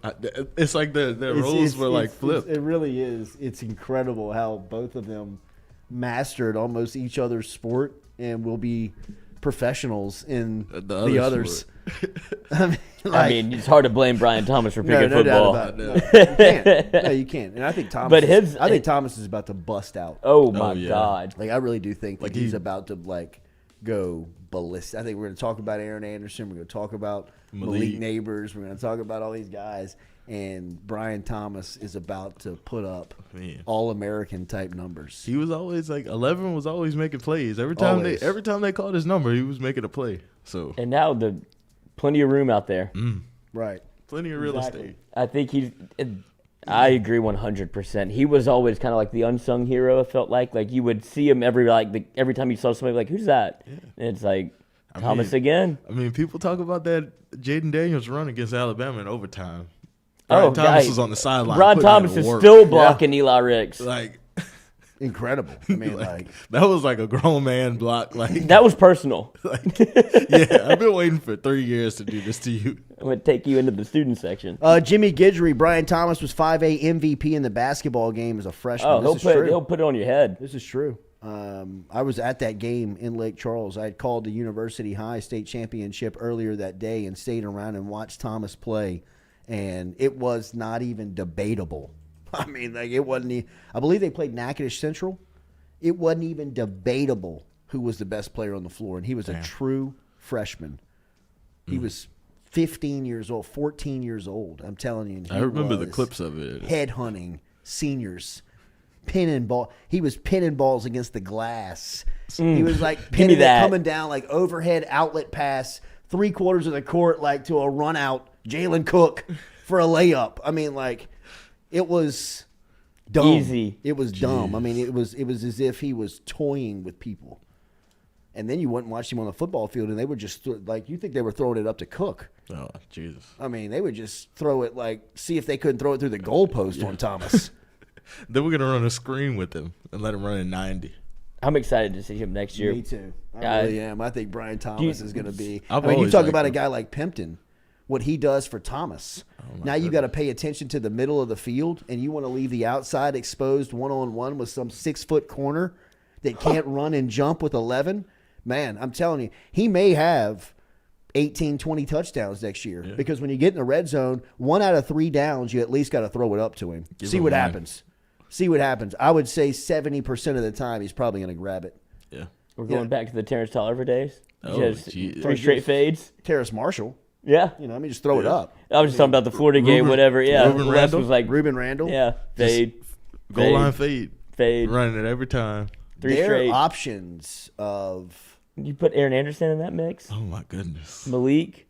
It's like the roles were like flipped. It really is. It's incredible how both of them mastered almost each other's sport and will be professionals in the others. I mean, it's hard to blame Brian Thomas for picking no football. doubt about it. No, you can't. No, you can't. And I think Thomas. I think Thomas is about to bust out. Oh my God! Like I really do think that Like he's about to go ballistic. I think we're going to talk about Aaron Anderson. We're going to talk about Malik Neighbors. We're going to talk about all these guys. And Brian Thomas is about to put up All-American type numbers. He was always like 11 was always making plays. Every time they called his number, he was making a play. So and now plenty of room out there. Right. Plenty of real estate. I think I agree 100%. He was always kind of like the unsung hero. It felt like you would see him every time you saw somebody like, who's that? Yeah. And it's like Thomas again. I mean, people talk about that Jaden Daniels run against Alabama in overtime. Brian Thomas was on the sideline. Brian Thomas is still blocking Eli Ricks. Like incredible. I mean, that was like a grown man block. Like that was personal. Yeah, I've been waiting for 3 years to do this to you. I'm gonna take you into the student section. Jimmy Guidry, Brian Thomas was 5A MVP in the basketball game as a freshman. Oh, he'll put it on your head. This is true. I was at that game in Lake Charles. I had called the University High state championship earlier that day and stayed around and watched Thomas play. And it was not even debatable. I mean, it wasn't. I believe they played Natchitoches Central. It wasn't even debatable who was the best player on the floor, and he was a true freshman. He was 15 years old, 14 years old. I'm telling you. I remember the clips of it. Headhunting seniors, pinning ball. He was pinning balls against the glass. He was like pinning it, coming down like overhead outlet pass, 3/4 of the court, like to a run out. Jalen Cook for a layup. I mean, it was dumb. Easy. It was dumb. I mean, it was as if he was toying with people. And then you went and watched him on the football field, and they would just you think they were throwing it up to Cook. Oh, Jesus. I mean, they would just throw it see if they couldn't throw it through the goalpost on Thomas. Then we're gonna run a screen with him and let him run in 90. I'm excited to see him next year. Me too. I really am. I think Brian Thomas is going to be. You talk about a guy like Pimpton. What he does for Thomas. Now you got to pay attention to the middle of the field, and you want to leave the outside exposed one-on-one with some 6-foot corner that can't run and jump with 11. Man, I'm telling you, he may have 18, 20 touchdowns next year because when you get in the red zone, 1 out of 3 downs, you at least got to throw it up to him. See what happens. See what happens. I would say 70% of the time he's probably going to grab it. Yeah. We're going back to the Terrence Tolliver days. Oh, geez. 3 straight fades. Terrace Marshall. Yeah. Just throw it up. I was just talking about the Florida game, whatever. Yeah. Ruben Randall? Was like Ruben Randall. Yeah. Fade. Goal line fade. Fade. Running it every time. 3 Their straight. options of. You put Aaron Anderson in that mix? Oh, my goodness. Malik.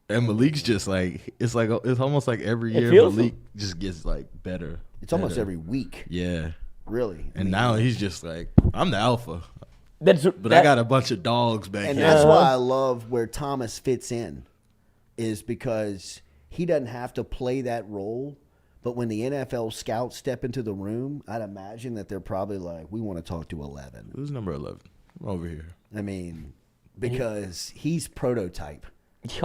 And Malik's just it's almost like every year Malik just gets better. It's almost every week. Yeah. Really. And now he's just I'm the alpha. I got a bunch of dogs back here. And that's why I love where Thomas fits in, is because he doesn't have to play that role. But when the NFL scouts step into the room, I'd imagine that they're probably like, we want to talk to 11. Who's number 11? over here. I mean, because he's prototype. Yeah.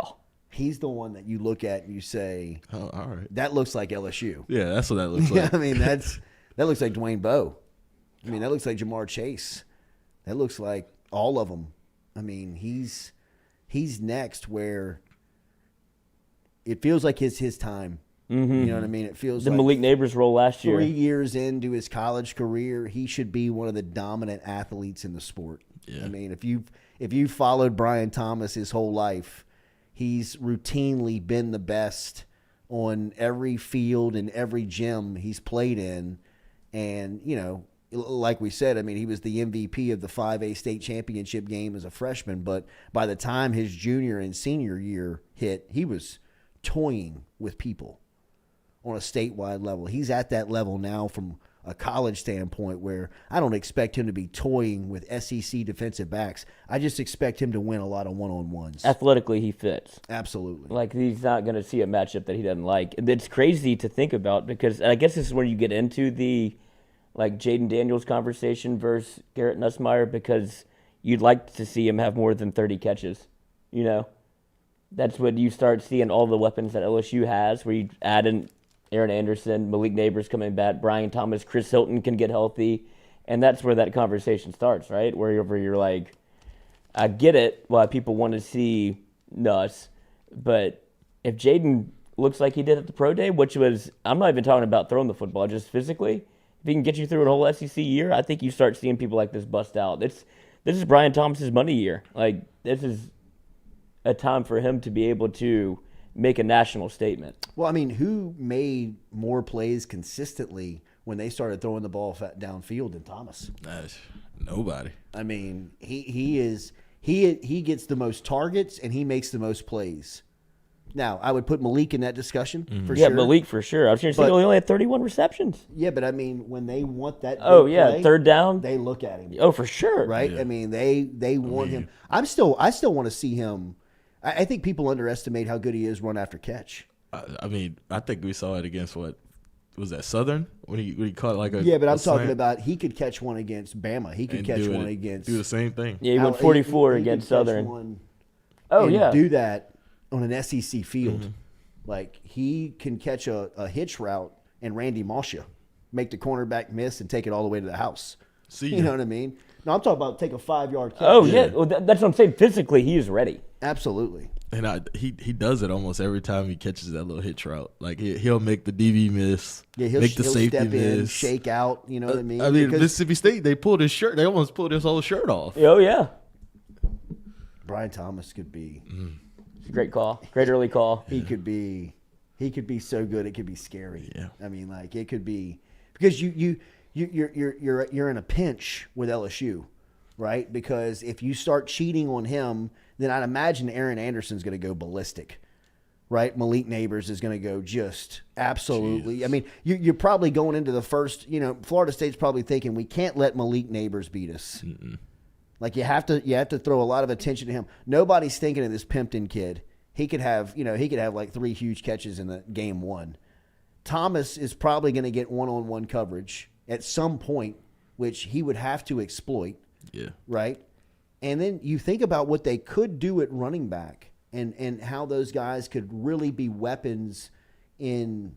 He's the one that you look at and you say, "Oh, all right, that looks like LSU." Yeah, that's what that looks like. I mean, that looks like Dwayne Bowe. I mean, that looks like Jamar Chase. That looks like all of them. I mean, he's next where it feels like it's his time. Mm-hmm. You know what I mean? It feels the like Malik Neighbors role last year. 3 years into his college career, he should be one of the dominant athletes in the sport. Yeah. I mean, if you followed Brian Thomas his whole life, he's routinely been the best on every field and every gym he's played in. And, you know, like we said, I mean, he was the MVP of the 5A state championship game as a freshman. But by the time his junior and senior year hit, he was toying with people on a statewide level. He's at that level now from a college standpoint where I don't expect him to be toying with SEC defensive backs. I just expect him to win a lot of one-on-ones. Athletically, he fits. Absolutely. Like, he's not going to see a matchup that he doesn't like. And it's crazy to think about because I guess this is where you get into the, like, Jaden Daniels conversation versus Garrett Nussmeier because you'd like to see him have more than 30 catches, you know? That's when you start seeing all the weapons that LSU has where you add in Aaron Anderson, Malik Neighbors coming back, Brian Thomas, Chris Hilton can get healthy, and that's where that conversation starts, right? Where you're like, I get it why people want to see Nuss, but if Jaden looks like he did at the pro day, which was, I'm not even talking about throwing the football, just physically, if he can get you through a whole SEC year, I think you start seeing people like this bust out. This is Brian Thomas's money year. Like, this is a time for him to be able to make a national statement. Well, I mean, who made more plays consistently when they started throwing the ball downfield than Thomas? Nobody. I mean, he gets the most targets and he makes the most plays. Now, I would put Malik in that discussion for sure. Yeah, Malik for sure. I was going to say he only had 31 receptions. Yeah, but I mean, when they want that play, third down, they look at him. Oh, for sure. Right? Yeah. I mean, they want him. I still want to see him. I think people underestimate how good he is run after catch. I mean, I think we saw it against what was that Southern when he caught like a but I'm slant? talking about he could catch one against Bama. He could catch one against do the same thing. Yeah, he went 44 against Southern. Do that on an SEC field. Mm-hmm. Like he can catch a hitch route and Randy Moss you, make the cornerback miss and take it all the way to the house. You know what I mean? No, I'm talking about take a 5-yard catch. Oh yeah, well, that's what I'm saying. Physically, he is ready. Absolutely. And he does it almost every time he catches that little hitch route. Like he'll make the DB miss, make the safety step miss, in, shake out. You know what I mean? I mean, Mississippi State, they pulled his shirt. They almost pulled his whole shirt off. Oh yeah. Brian Thomas could be. It's a great call. Great early call. He could be so good. It could be scary. Yeah. I mean, like it could be because you're in a pinch with LSU, right? Because if you start cheating on him, then I'd imagine Aaron Anderson's going to go ballistic, right? Malik Neighbors is going to go just absolutely. I mean, you're probably going into the first. You know, Florida State's probably thinking we can't let Malik Neighbors beat us. Mm-mm. Like you have to throw a lot of attention to him. Nobody's thinking of this Pimpton kid. He could have like 3 huge catches in the game one. Thomas is probably going to get one-on-one coverage at some point, which he would have to exploit. Yeah. Right? And then you think about what they could do at running back and how those guys could really be weapons in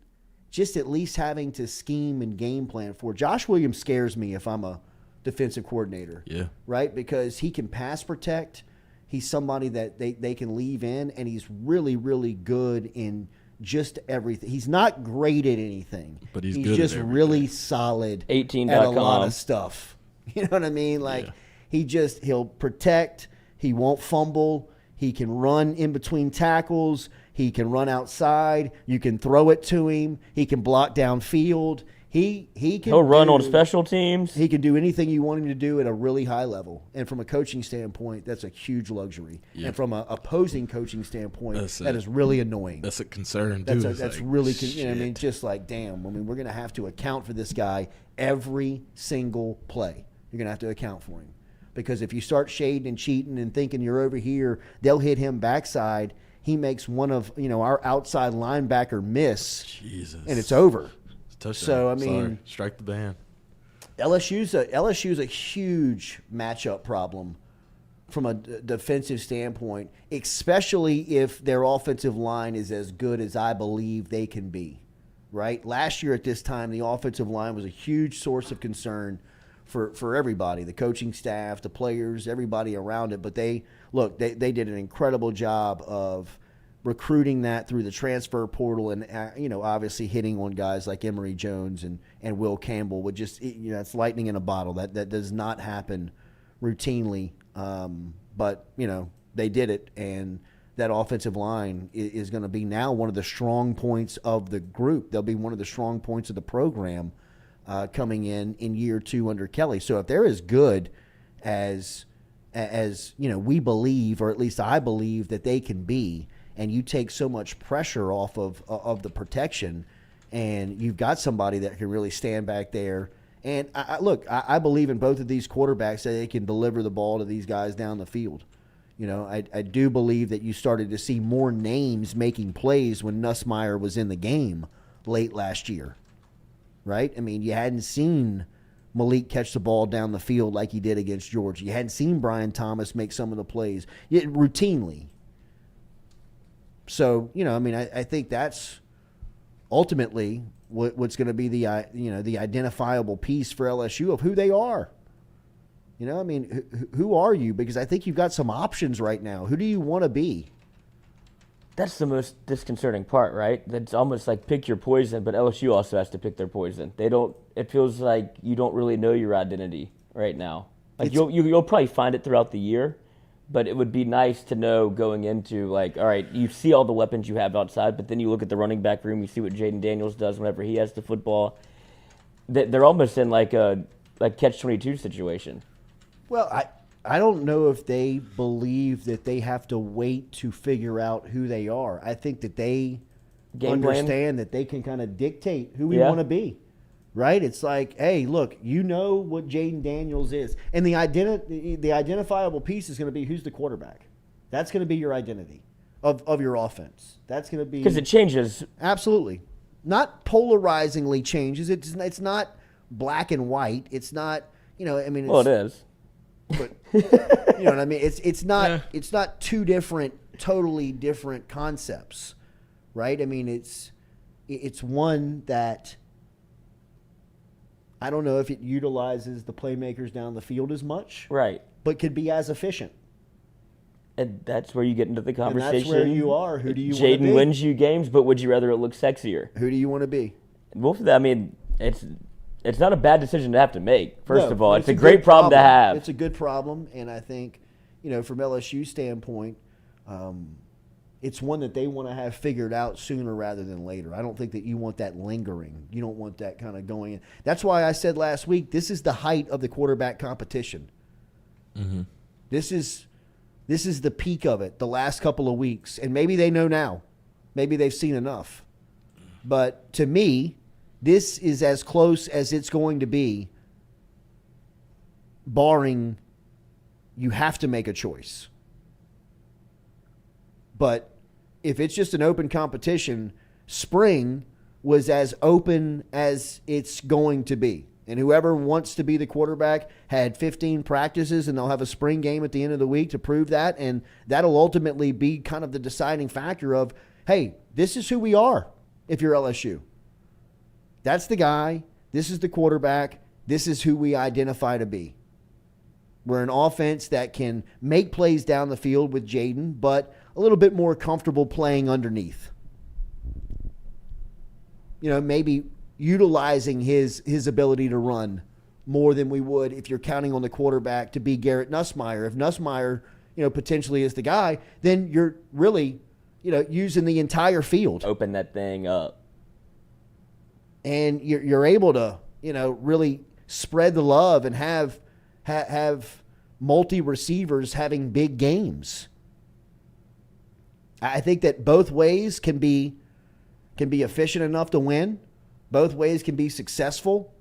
just at least having to scheme and game plan for. Josh Williams scares me if I'm a defensive coordinator. Yeah. Right? Because he can pass protect. He's somebody that they can leave in, and he's really, really good in just everything. He's not great at anything. But he's good just at really solid 18.com. at a lot of stuff. You know what I mean? Like he'll protect, he won't fumble, he can run in between tackles, he can run outside, you can throw it to him, he can block downfield. He'll run on special teams. He can do anything you want him to do at a really high level. And from a coaching standpoint, that's a huge luxury. Yeah. And from an opposing coaching standpoint, that is really annoying. That's a concern, too. That's like, really, you know what I mean, just like, damn. I mean, we're going to have to account for this guy every single play. You're going to have to account for him. Because if you start shading and cheating and thinking you're over here, they'll hit him backside. He makes one of, our outside linebacker miss. Jesus. And it's over. Touchdown. So, I mean, Sorry. Strike the band. LSU's a huge matchup problem from a defensive standpoint, especially if their offensive line is as good as I believe they can be, right? Last year at this time, the offensive line was a huge source of concern for everybody, the coaching staff, the players, everybody around it. But they did an incredible job of recruiting that through the transfer portal and, obviously hitting on guys like Emory Jones and Will Campbell would just, it's lightning in a bottle. That does not happen routinely. But they did it, and that offensive line is going to be now one of the strong points of the group. They'll be one of the strong points of the program coming in year 2 under Kelly. So if they're as good as we believe, or at least I believe that they can be, and you take so much pressure off of the protection, and you've got somebody that can really stand back there. And I believe in both of these quarterbacks that they can deliver the ball to these guys down the field. I do believe that you started to see more names making plays when Nussmeier was in the game late last year, right? I mean, you hadn't seen Malik catch the ball down the field like he did against Georgia. You hadn't seen Brian Thomas make some of the plays routinely. So, I think that's ultimately what's going to be the identifiable piece for LSU of who they are. Who are you? Because I think you've got some options right now. Who do you want to be? That's the most disconcerting part, right? That's almost like pick your poison, but LSU also has to pick their poison. It feels like you don't really know your identity right now. Like you'll probably find it throughout the year, but it would be nice to know going into, like, all right, you see all the weapons you have outside, but then you look at the running back room, you see what Jaden Daniels does whenever he has the football. They're almost in like a catch-22 situation. Well, I don't know if they believe that they have to wait to figure out who they are. I think that they understand that they can kind of dictate who we want to be, right? It's like, hey, look, what Jaden Daniels is. And the identifiable piece is going to be who's the quarterback. That's going to be your identity of your offense. That's going to be – because it changes. Absolutely. Not polarizingly changes. It's not black and white. It's not – well, it is. But you know what I mean? It's not two totally different concepts, right? I mean, it's one that I don't know if it utilizes the playmakers down the field as much, right? But could be as efficient. And that's where you get into the conversation. And that's where you are. Who do you want to be? Jaden wins you games, but would you rather it look sexier? Who do you want to be? Both of them. It's not a bad decision to have to make, first of all. It's a great problem to have. It's a good problem, and I think, from LSU's standpoint, it's one that they want to have figured out sooner rather than later. I don't think that you want that lingering. You don't want that kind of going in. That's why I said last week, this is the height of the quarterback competition. Mm-hmm. This is the peak of it, the last couple of weeks. And maybe they know now. Maybe they've seen enough. But to me, this is as close as it's going to be, barring you have to make a choice. But if it's just an open competition, spring was as open as it's going to be. And whoever wants to be the quarterback had 15 practices, and they'll have a spring game at the end of the week to prove that. And that'll ultimately be kind of the deciding factor of, hey, this is who we are if you're LSU. That's the guy. This is the quarterback. This is who we identify to be. We're an offense that can make plays down the field with Jaden, but a little bit more comfortable playing underneath. Maybe utilizing his ability to run more than we would if you're counting on the quarterback to be Garrett Nussmeier. If Nussmeier, potentially is the guy, then you're really, using the entire field. Open that thing up. And you're able to, really spread the love and have multi-receivers having big games. I think that both ways can be efficient enough to win. Both ways can be successful.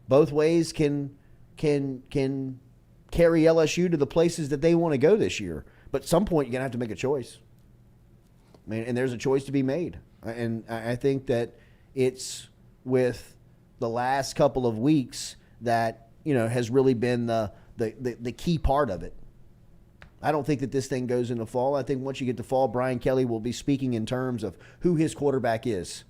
Both ways can carry LSU to the places that they want to go this year. But at some point, you're going to have to make a choice. And there's a choice to be made. And I think that it's with the last couple of weeks that, has really been the key part of it. I don't think that this thing goes into fall. I think once you get to fall, Brian Kelly will be speaking in terms of who his quarterback is.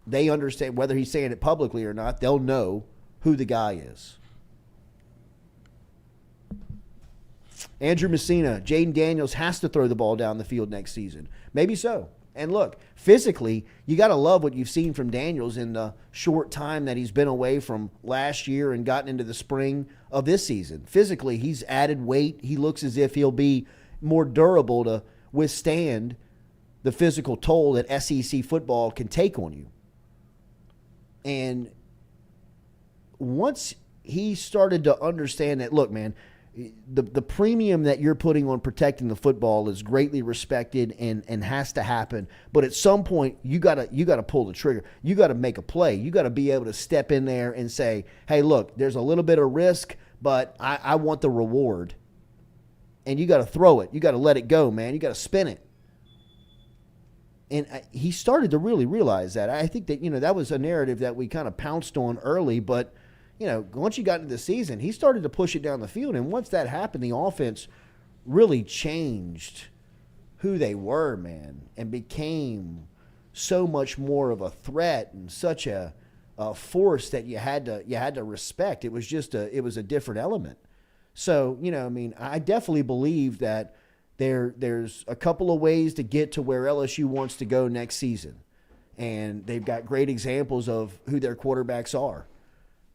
They understand whether he's saying it publicly or not, they'll know who the guy is. Andrew Messina, Jaden Daniels has to throw the ball down the field next season. Maybe so. And look, physically, you got to love what you've seen from Daniels in the short time that he's been away from last year and gotten into the spring of this season. Physically, he's added weight. He looks as if he'll be more durable to withstand the physical toll that SEC football can take on you. And once he started to understand that, look, man, the premium that you're putting on protecting the football is greatly respected and has to happen. But at some point, you gotta pull the trigger. You got to make a play. You got to be able to step in there and say, hey, look, there's a little bit of risk, but I want the reward. And you got to throw it. You got to let it go, man. You got to spin it. And he started to really realize that. I think that, that was a narrative that we kind of pounced on early, but once you got into the season, he started to push it down the field. And once that happened, the offense really changed who they were, man, and became so much more of a threat and such a force that you had to respect. It was just a different element. So, I definitely believe that there's a couple of ways to get to where LSU wants to go next season. And they've got great examples of who their quarterbacks are.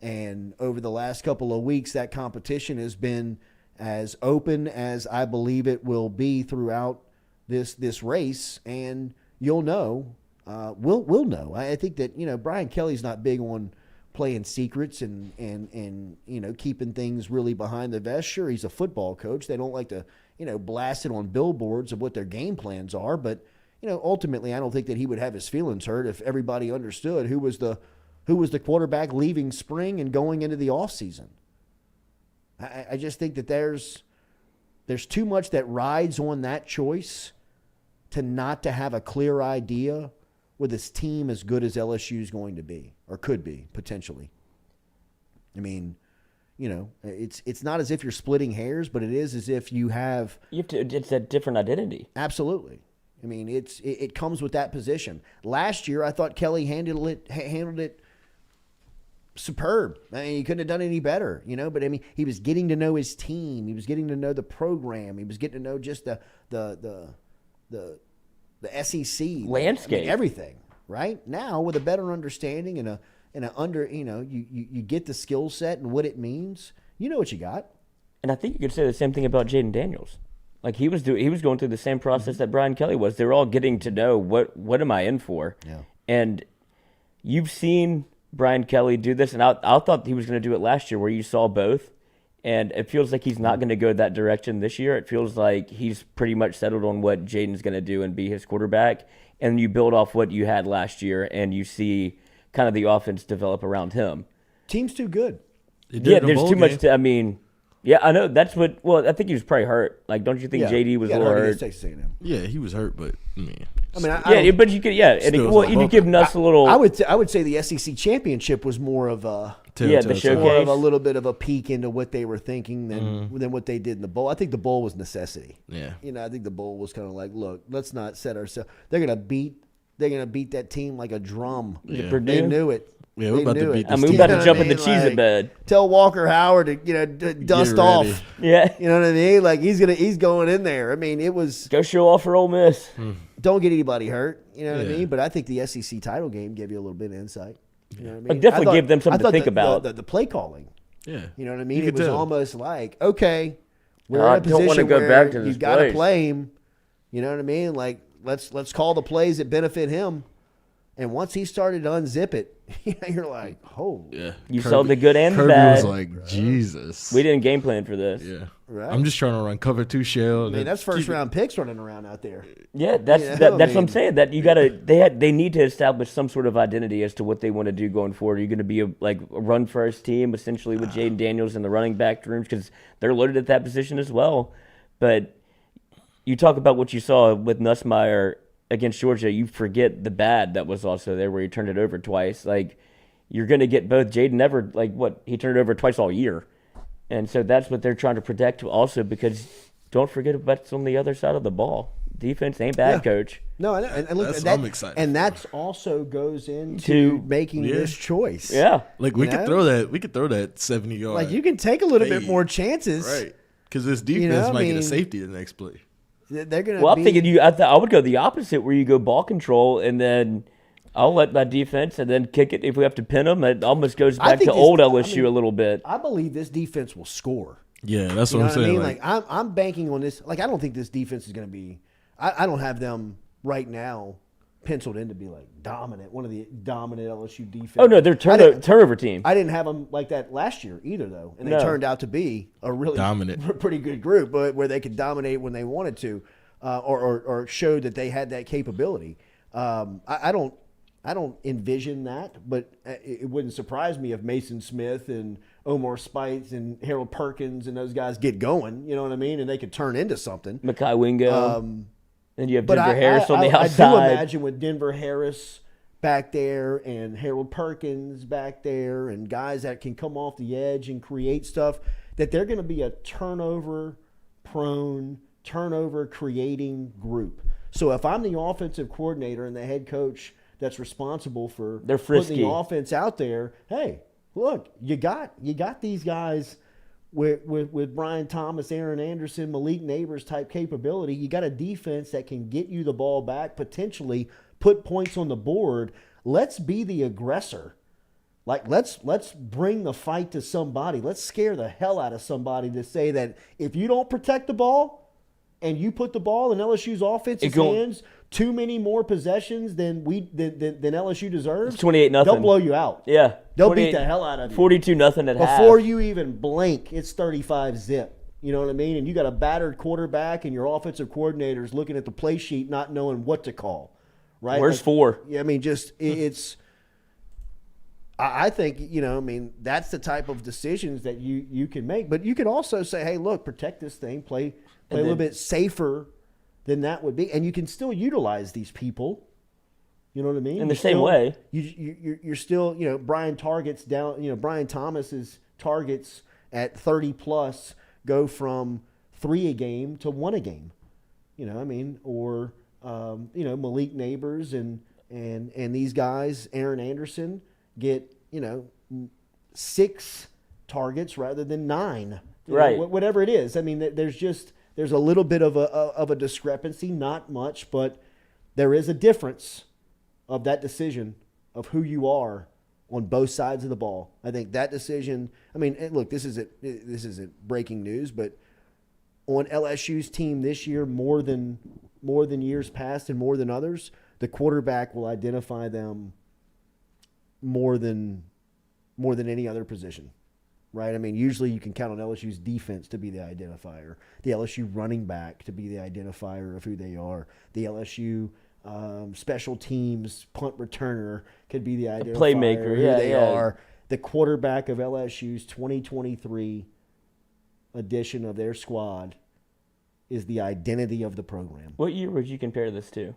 And over the last couple of weeks, that competition has been as open as I believe it will be throughout this race. And you'll know, we'll know. I think that, Brian Kelly's not big on playing secrets and keeping things really behind the vest. Sure, he's a football coach. They don't like to, blast it on billboards of what their game plans are. But, ultimately, I don't think that he would have his feelings hurt if everybody understood who was the quarterback leaving spring and going into the offseason. I just think that there's too much that rides on that choice to not to have a clear idea with this team as good as LSU is going to be or could be potentially. I mean, it's not as if you're splitting hairs, but it is as if you have it's a different identity. Absolutely. I mean, it comes with that position. Last year, I thought Kelly handled it superb. I mean, he couldn't have done any better, but I mean, he was getting to know his team. He was getting to know the program. He was getting to know just the SEC landscape, I mean, everything. Right now, with a better understanding and you get the skill set and what it means. You know what you got. And I think you could say the same thing about Jaden Daniels. Like he was going through the same process that Brian Kelly was. They're all getting to know what am I in for. Yeah. And you've seen Brian Kelly do this, and I thought he was going to do it last year where you saw both. And it feels like he's not going to go that direction this year. It feels like he's pretty much settled on what Jaden's going to do and be his quarterback. And you build off what you had last year, and you see kind of the offense develop around him. Team's too good. Yeah, there's too much to, I mean, yeah, I know that's what, well, I think he was probably hurt. Like, don't you think JD was a little hurt? Yeah, he was hurt, but but you could, and you give Nuss a little. I would say the SEC championship was more of a the showcase, more of a little bit of a peek into what they were thinking than what they did in the bowl. I think the bowl was necessity. Yeah, I think the bowl was kind of like, look, let's not set ourselves. They're gonna beat that team like a drum. Yeah. They knew it. Yeah, we're about to beat this we're about to jump in the cheese bed. Tell Walker Howard to dust off. Yeah, you know what I mean. Like he's going in there. I mean, it was go show off for Ole Miss. Don't get anybody hurt. You know what I mean. But I think the SEC title game gave you a little bit of insight. You know what I mean. It definitely gave them something to think about. The play calling. Yeah, you know what I mean. It was almost like, okay, we're in a don't want to position go where back to this you've got to place. play him. You know what I mean. Like let's call the plays that benefit him. And once he started to unzip it, you're like, oh. Yeah. You saw the good and the Kirby bad. was like, Jesus. We didn't game plan for this. Yeah. Right. I'm just trying to run cover 2 shell. I mean, that's first round picks running around out there. Yeah, that's what I'm saying. That you gotta they need to establish some sort of identity as to what they want to do going forward. Are you going to be a run first team essentially with Jaden Daniels in the running back rooms because they're loaded at that position as well. But you talk about what you saw with Nussmeier against Georgia, you forget the bad that was also there where he turned it over twice. Like, you're going to get both. Jaden never, he turned it over twice all year. And so that's what they're trying to protect also, because don't forget what's on the other side of the ball. Defense ain't bad, Coach. No, and look, I'm excited. And that also goes into making this choice. Yeah. Like we could throw that 70-yard. Like you can take a little bit more chances. Right. Because this defense might get a safety the next play. They're going to I'm thinking I would go the opposite, where you go ball control and then I'll let my defense and then kick it if we have to pin them. It almost goes back to old LSU a little bit. I believe this defense will score. Yeah, that's what I'm saying. I mean? Like I'm banking on this. Like I don't think this defense is going to be. I don't have them right now penciled in to be like dominant. One of the dominant LSU defense. Oh no, they're turnover team. I didn't have them like that last year either, though, and they turned out to be a really dominant, pretty good group, but where they could dominate when they wanted to, or showed that they had that capability. I don't envision that, but it wouldn't surprise me if Mason Smith and Omar Spites and Harold Perkins and those guys get going. You know what I mean? And they could turn into something. Makai Wingo. And you have Denver Harris on the outside. I do imagine with Denver Harris back there and Harold Perkins back there and guys that can come off the edge and create stuff, that they're going to be a turnover-prone, turnover-creating group. So if I'm the offensive coordinator and the head coach that's responsible for putting the offense out there, hey, look, you got these guys with Brian Thomas, Aaron Anderson, Malik Neighbors type capability. You got a defense that can get you the ball back, potentially put points on the board. Let's be the aggressor. Like let's bring the fight to somebody. Let's scare the hell out of somebody to say that if you don't protect the ball and you put the ball in LSU's offensive hands, too many more possessions than LSU deserves. 28-0. They'll blow you out. Yeah. They'll beat the hell out of you. 42-0 at half. Before you even blink, it's 35-zip. You know what I mean? And you got a battered quarterback and your offensive coordinator's looking at the play sheet not knowing what to call. Right? Where's 4? Yeah, I mean, it's I think, that's the type of decisions that you can make. But you can also say, hey, look, protect this thing, play a little bit safer than that would be, and you can still utilize these people. You know what I mean? In the same way, you're still, Brian targets down. Brian Thomas's targets at 30 plus go from 3 a game to 1 a game. Or Malik Neighbors and these guys, Aaron Anderson, get 6 targets rather than 9. Right. Whatever it is. I mean, there's a little bit of a discrepancy, not much, but there is a difference of that decision of who you are on both sides of the ball. I think that decision, look, this isn't breaking news, but on LSU's team this year, more than years past and more than others, the quarterback will identify them more than any other position. Right? I mean, usually you can count on LSU's defense to be the identifier, the LSU running back to be the identifier of who they are, the LSU special teams punt returner could be the identifier playmaker, of who they are. The quarterback of LSU's 2023 edition of their squad is the identity of the program. What year would you compare this to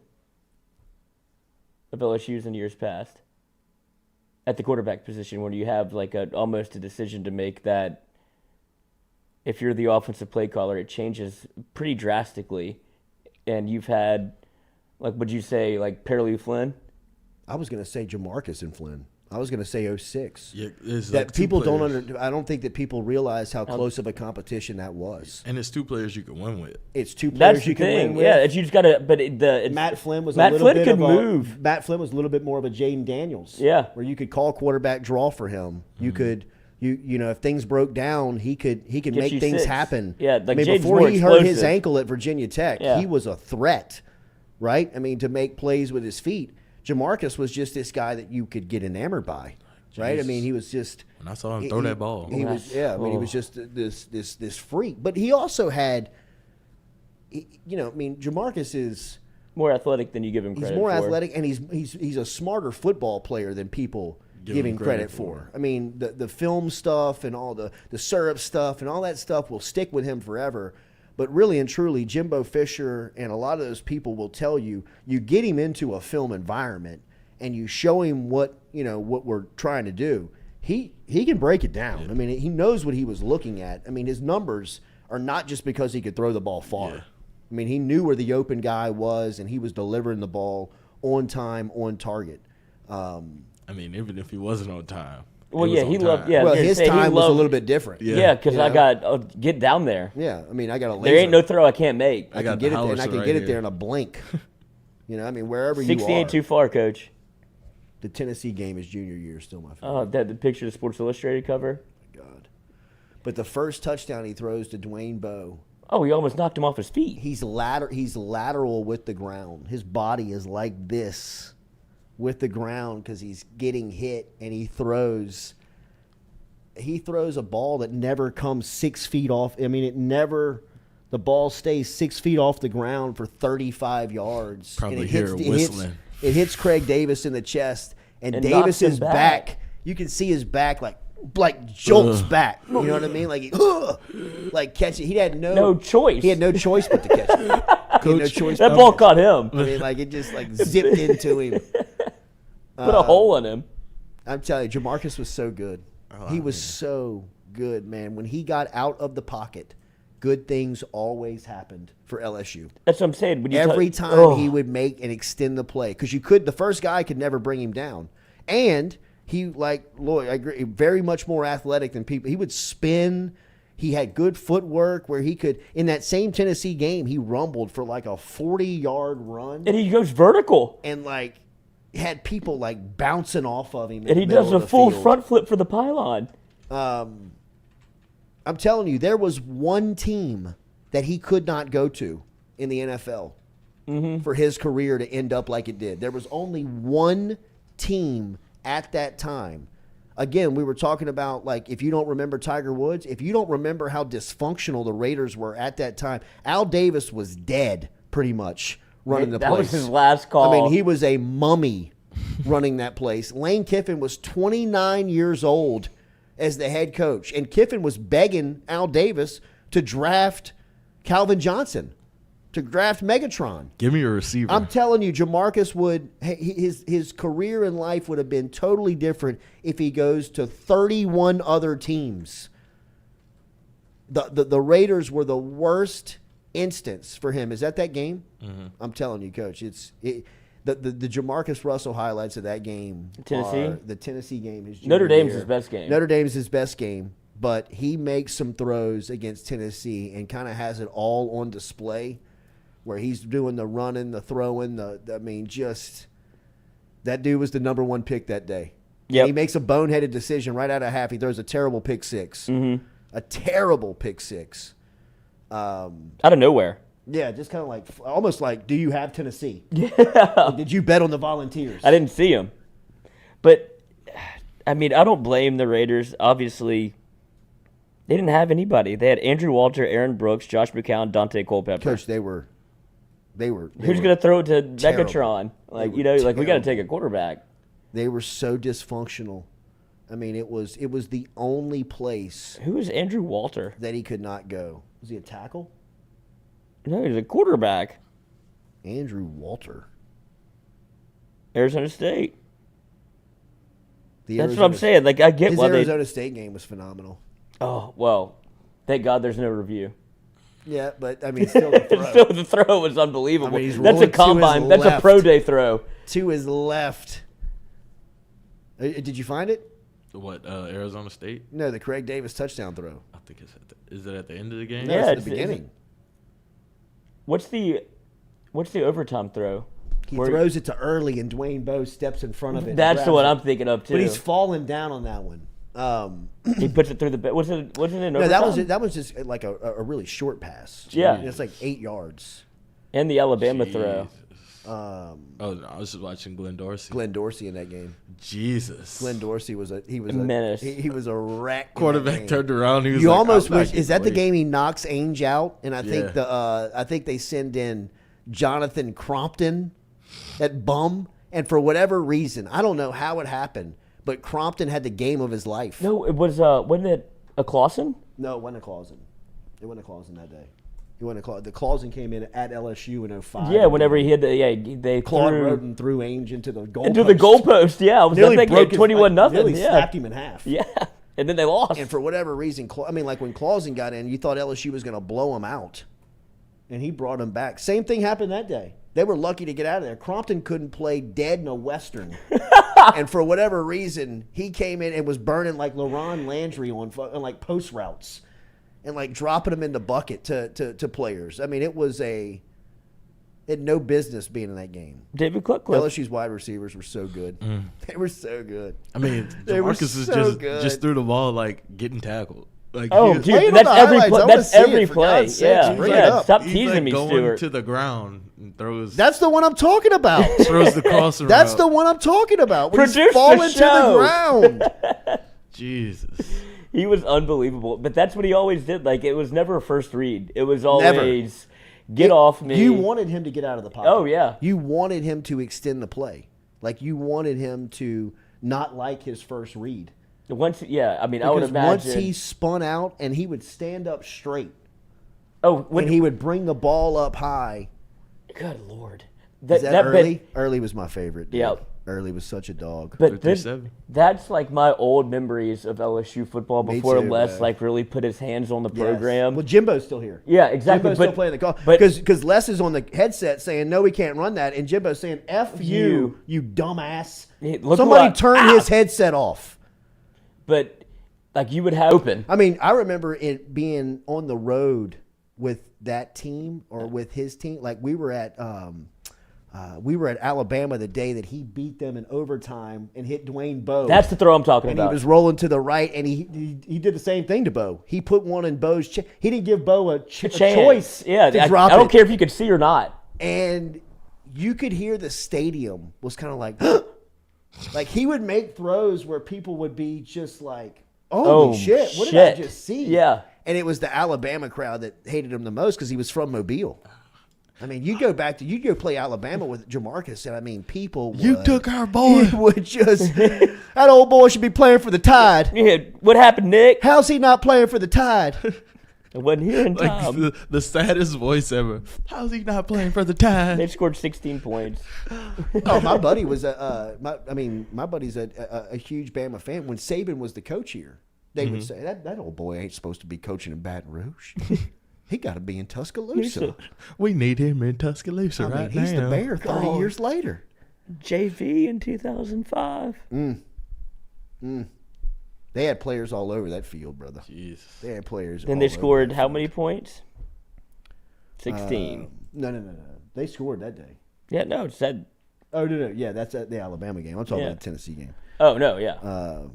of LSU's in years past? At the quarterback position, when you have almost a decision to make that if you're the offensive play caller, it changes pretty drastically. And you've had, would you say, Pearlie Flynn? I was going to say Jamarcus and Flynn. I was going to say 06. Yeah, that people don't I don't think that people realize how close of a competition that was. And it's 2 players you can win with. It's 2 players That's you can win with. Yeah, you just got to. But Matt Flynn was Matt Flynn could move. Matt Flynn was a little bit more of a Jaden Daniels. Yeah, where you could call quarterback draw for him. You could. If things broke down, he could make things 6. happen. Yeah, before he hurt his ankle at Virginia Tech, he was a threat, right? To make plays with his feet. Jamarcus was just this guy that you could get enamored by, right? He was just. When I saw him throw that ball, he was. Yeah, he was just this freak. But he also had. Jamarcus is more athletic than you give him credit for. He's more athletic, and he's a smarter football player than people give him credit for. The film stuff and all the syrup stuff and all that stuff will stick with him forever. But really and truly, Jimbo Fisher and a lot of those people will tell you, you get him into a film environment and you show him what what we're trying to do. He can break it down. I mean, he knows what he was looking at. I mean, his numbers are not just because he could throw the ball far. Yeah. I mean, he knew where the open guy was, and he was delivering the ball on time, on target. I mean, even if he wasn't on time. Well, yeah, he loved. Yeah, well, his time was a little bit different. Yeah, because I got get down there. Yeah, I mean, I got a laser. There ain't no throw I can't make. I can get it, and I can get it there in a blink. I mean, wherever you are. 60 ain't too far, Coach. The Tennessee game is junior year, still my favorite. Oh, the picture of the Sports Illustrated cover. God. But the first touchdown he throws to Dwayne Bowe. Oh, he almost knocked him off his feet. He's lateral with the ground. His body is like this with the ground because he's getting hit, and he throws a ball that never comes 6 feet off. I mean, the ball stays 6 feet off the ground for 35 yards. Probably hear whistling. It hits Craig Davis in the chest, and Davis's Davis's back. You can see his back like jolts back. You know what I mean? Like catch it. He had no choice. He had no choice but to catch it. He had no choice. That ball caught him. I mean, it just zipped into him. Put a hole in him. I'm telling you, Jamarcus was so good. He was so good, man. When he got out of the pocket, good things always happened for LSU. That's what I'm saying. Every time he would make and extend the play, because the first guy could never bring him down, and he Lloyd, I agree, very much more athletic than people. He would spin. He had good footwork where he could. In that same Tennessee game, he rumbled for like a 40-yard run, and he goes vertical and had people bouncing off of him. And he does a full front flip for the pylon. I'm telling you, there was one team that he could not go to in the NFL for his career to end up like it did. There was only one team at that time. Again, we were talking about, if you don't remember Tiger Woods, if you don't remember how dysfunctional the Raiders were at that time, Al Davis was dead pretty much running the place. That was his last call. I mean, he was a mummy running that place. Lane Kiffin was 29 years old as the head coach, and Kiffin was begging Al Davis to draft Calvin Johnson, to draft Megatron. Give me a receiver. I'm telling you, Jamarcus his career in life would have been totally different if he goes to 31 other teams. The Raiders were the worst instance for him. Is that game? Mm-hmm. I'm telling you, Coach. The Jamarcus Russell highlights of that game. Tennessee? The Tennessee game is Notre Dame's his best game. Notre Dame's his best game, but he makes some throws against Tennessee and kind of has it all on display, where he's doing the running, the throwing, that dude was the number one pick that day. Yeah, he makes a boneheaded decision right out of half. He throws a terrible pick six. Mm-hmm. A terrible pick six. Out of nowhere. Yeah, just kind of almost do you have Tennessee? Yeah. Did you bet on the Volunteers? I didn't see him. But, I mean, I don't blame the Raiders. Obviously, they didn't have anybody. They had Andrew Walter, Aaron Brooks, Josh McCown, Dante Culpepper. Coach, they were Who's going to throw it to Megatron? We got to take a quarterback. They were so dysfunctional. I mean, it was the only place. Who is Andrew Walter? That he could not go. Was he a tackle? No, he's a quarterback. Andrew Walter. Arizona State. That's what I'm saying. I get his why Arizona State game was phenomenal. Oh, well, thank God there's no review. Yeah, but, I mean, still the throw. Still the throw was unbelievable. I mean, that's a combine. That's a pro day throw. To his left. Did you find it? What, Arizona State? No, the Craig Davis touchdown throw. I think is it at the end of the game? No, yeah, it's at the beginning. What's the overtime throw? He throws it to Early, and Dwayne Bowe steps in front of it. That's the one I'm thinking of too. But he's falling down on that one. He puts it through the bit. Wasn't it in overtime? No, that was just like a really short pass. Yeah, it's 8 yards. And the Alabama throw. I was just watching Glenn Dorsey. Glenn Dorsey in that game. Jesus. Glenn Dorsey was a menace. He was a wreck. Quarterback turned around. He was you like, almost wish. Is that the game he knocks Ainge out? And I think Yeah. I think they send in Jonathan Crompton, that bum, and for whatever reason, I don't know how it happened, but Crompton had the game of his life. No, it was wasn't it a Clausen? No, it wasn't a Clausen. It wasn't a Clausen that day. He went to the Clausen came in at LSU in 05. Yeah, whenever he had they Claude threw Roden threw Ainge into the goalpost. Into the goalpost, yeah. It was Nearly that thing, broke his- 21-0. Nearly Yeah. snapped him in half. Yeah, and then they lost. And for whatever reason, like when Clausen got in, you thought LSU was going to blow him out. And he brought him back. Same thing happened that day. They were lucky to get out of there. Crompton couldn't play dead in a Western. And for whatever reason, he came in and was burning like LaRon Landry on like post routes. And like dropping them in the bucket to players. I mean, it had no business being in that game. David Kliff. LSU's wide receivers were so good. They were so good. I mean, They were Marcus is so good. just threw the ball like getting tackled. Like, Oh, he- dude, that's every play. That's every play. Yeah. Stop he's teasing like me, going Stuart. to the ground and throws. That's the one I'm talking about. Throws the crosser. That's out. the one I'm talking about. When Produce he's the falling to the show. ground. Jesus. He was unbelievable. But that's what he always did. Like, it was never a first read. It was always get off me. You wanted him to get out of the pocket. Oh, yeah. You wanted him to extend the play. Like, you wanted him to not like his first read. I would Because imagine. once he spun out and he would stand up straight. Oh, and he would bring the ball up high. Good Lord. Is that Early? Early was my favorite. Dude. Yep. Early was such a dog. But that's like my old memories of LSU football Me before too, Les man. like really put his hands on the Yes. program. Well, Jimbo's still here. Yeah, exactly. Jimbo's still playing the call. Because Les is on the headset saying, no, we can't run that. And Jimbo's saying, F you, you dumbass. Look Somebody what- turn his headset off. But like you would have open. I mean, I remember it being on the road with that team or with his team. Like we were at Alabama the day that he beat them in overtime and hit Dwayne Bowe. That's the throw I'm talking and about. He was rolling to the right, and he did the same thing to Bowe. He put one in Bowe's he didn't give Bowe a choice. Yeah, to drop I don't it. care if you could see or not. And you could hear the stadium was kind of like, like he would make throws where people would be just like, holy shit, what did I just see? Yeah. And it was the Alabama crowd that hated him the most because he was from Mobile. I mean, you go play Alabama with Jamarcus, and I mean, people You took our boy. would just, that old boy should be playing for the Tide. Yeah, what happened, Nick? How's he not playing for the Tide? I wasn't here in time. Like the saddest voice ever. How's he not playing for the Tide? They scored 16 points. Oh, my buddy was my buddy's a huge Bama fan. When Saban was the coach here, they would say that old boy ain't supposed to be coaching in Baton Rouge. He got to be in Tuscaloosa. We need him in Tuscaloosa right now. He's the Bear 30 years later. JV in 2005. They had players all over that field, brother. Jeez. They had players. Then all they over scored that how field. many points? 16. No. They scored that day. Yeah, no, it said. Oh no. Yeah, that's at the Alabama game. I'm talking Yeah. about the Tennessee game. Oh no, yeah.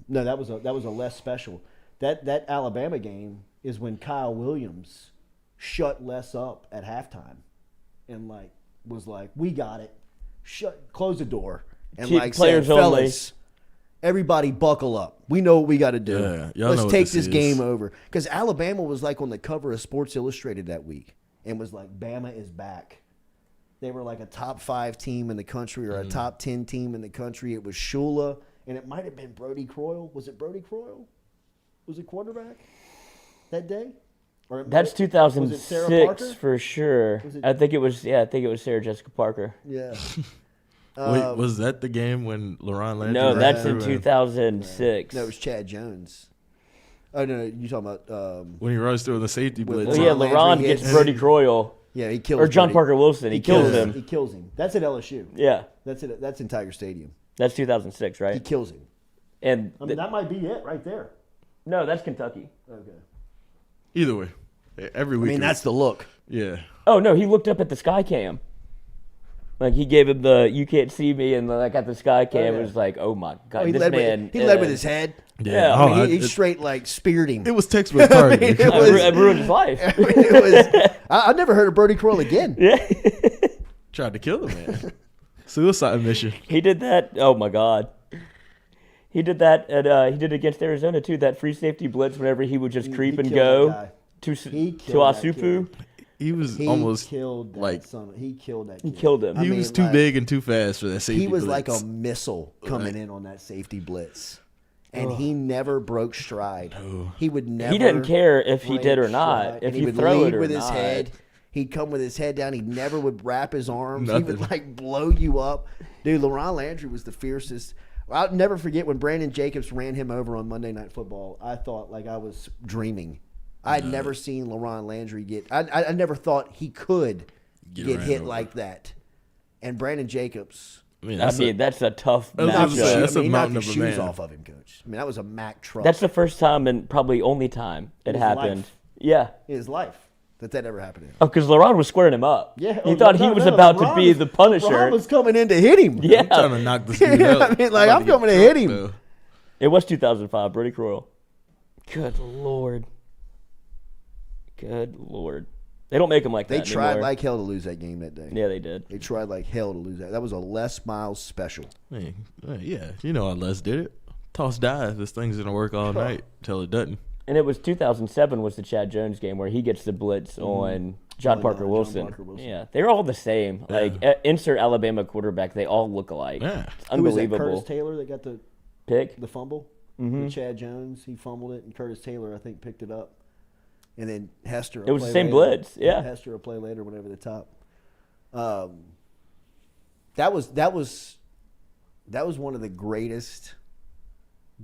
No, that was a less special. That Alabama game is when Kyle Williams shut Les up at halftime, and was like, "We got it. Close the door." And Keep said, players only. "Fellas, everybody buckle up. We know what we got to do. Yeah, y'all know Let's what take this this is." game over." Because Alabama was like on the cover of Sports Illustrated that week, and was like, "Bama is back." They were like a top 5 team in the country or a top 10 team in the country. It was Shula, and it might have been Brody Croyle. Was it Brody Croyle? Was it quarterback that day? Or That's was it Sarah 2006 Parker? for sure. Was it- I think it was Sarah Jessica Parker. Yeah. Wait, was that the game when LaRon Landry? No, ran that's through in him? 2006. No, it was Chad Jones. Oh, no, you talking about... When he runs through the safety blitz. Oh, yeah, Landry LaRon hits- gets Brody Croyle. Yeah, he kills Or John Brody. Parker Wilson. He kills him. He kills him. That's at LSU. Yeah. That's in Tiger Stadium. That's 2006, He right? kills him. And I mean, that might be it right there. no, that's Kentucky. Okay. Either way, every week. I mean, that's the look. Yeah. Oh no, he looked up at the sky cam. Like he gave him the "you can't see me," and like at the sky cam, yeah. it was like, "Oh my god, He this led man!" with his head. Yeah, I mean, Oh, he straight speared him. It was textbook targeting. I ruined his life. I mean, it was. I never heard of Brody Croyle again. Yeah, Tried to kill the man. Suicide mission. he did that. Oh my god, he did that. At, he did it against Arizona too. That free safety blitz. Whenever he would just creep and killed go that guy. to He killed that Asufu, He was He almost killed that like son. He killed that. he Kid. killed him. I he mean, was too like, big and too fast for that safety. He was blitz. like a missile coming in on that safety blitz, and he never broke stride. He would never. He didn't care if he break did or not, stride, if and he you would throw lead it or with his not. head. He'd come with his head down. He never would wrap his arms. He would like blow you up. Dude, LaRon Landry was the fiercest. I'll never forget when Brandon Jacobs ran him over on Monday Night Football. I thought like I was dreaming. I'd never seen LaRon Landry get. I never thought he could get hit like that. And Brandon Jacobs. I mean, that's a tough matchup. He knocked the shoes off of him, Coach. I mean, that was a Mack truck. That's the first time and probably only time it happened. Yeah. In his life that ever happened to him. Oh, because LaRon was squaring him up. Yeah. He thought he was about to be the Punisher. LaRon was coming in to hit him. Yeah. I'm trying to knock this dude up. I mean, like, I'm coming to hit him. Though. It was 2005, Brady Croyle. Good Lord. Good Lord. They don't make them like that They tried anymore. like hell to lose that game that day. Yeah, they did. They tried like hell to lose that. That was a Les Miles special. Hey, yeah, you know how Les did it. Toss dive. This thing's gonna work all night till it doesn't. And it was 2007 was the Chad Jones game where he gets the blitz on John Parker Wilson. Yeah, they're all the same. Yeah. Like insert Alabama quarterback, they all look alike. Yeah, it's unbelievable. Who was that, Curtis Taylor that got the pick, the fumble? Mm-hmm. With Chad Jones, he fumbled it, and Curtis Taylor, I think, picked it up. And then Hester. It was the same blitz, yeah. Hester will play later, whenever the top. That was one of the greatest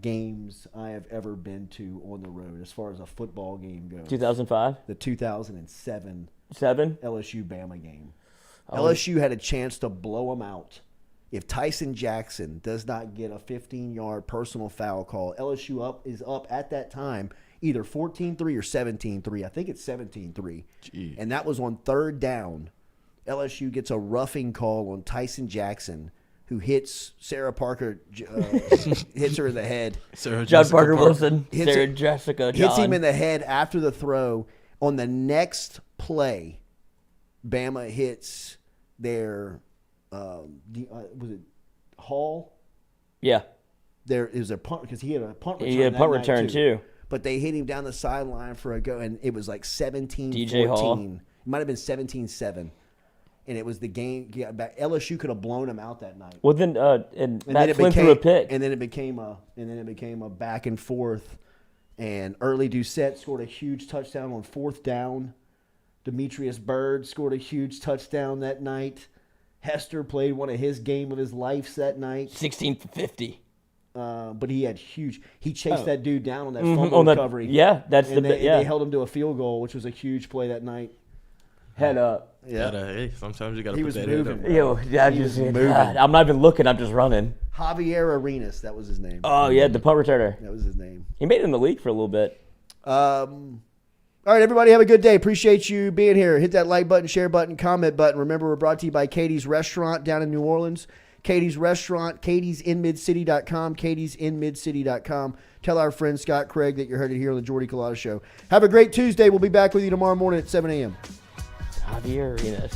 games I have ever been to on the road, as far as a football game goes. 2005. The 2007 LSU Bama game. LSU had a chance to blow them out. If Tyson Jackson does not get a 15-yard personal foul call, LSU is up at that time either 14-3 or 17-3. I think it's 17-3. And that was on third down. LSU gets a roughing call on Tyson Jackson, who hits Sarah Parker, hits her in the head. John Parker Wilson, Sarah Jessica John. Hits him in the head after the throw. On the next play, Bama hits their, was it Hall? Yeah. There is a punt, because he had a punt return. He had a punt return too. But they hit him down the sideline for a go, and it was like 17-14. DJ Hall. It might have been 17-7. And it was the game. Yeah, LSU could have blown him out that night. Well, then Matt Flynn threw a pick. And then it became a back and forth. And Early Doucette scored a huge touchdown on fourth down. Demetrius Byrd scored a huge touchdown that night. Hester played one of his game of his life that night. 16-50. But he had huge. He chased that dude down on that fumble recovery. They held him to a field goal, which was a huge play that night. Head up. Yeah. Hey, sometimes you got to He put was that moving. I'm not even looking. I'm just running. Javier Arenas, that was his name. Oh yeah, the punt returner. That was his name. He made it in the league for a little bit. All right, everybody, have a good day. Appreciate you being here. Hit that like button, share button, comment button. Remember, we're brought to you by Katie's Restaurant down in New Orleans. Katie's Restaurant, katiesinmidcity.com, katiesinmidcity.com. Tell our friend Scott Craig that you heard it here on the Jordy Culotta Show. Have a great Tuesday. We'll be back with you tomorrow morning at 7 a.m. Javier Arenas.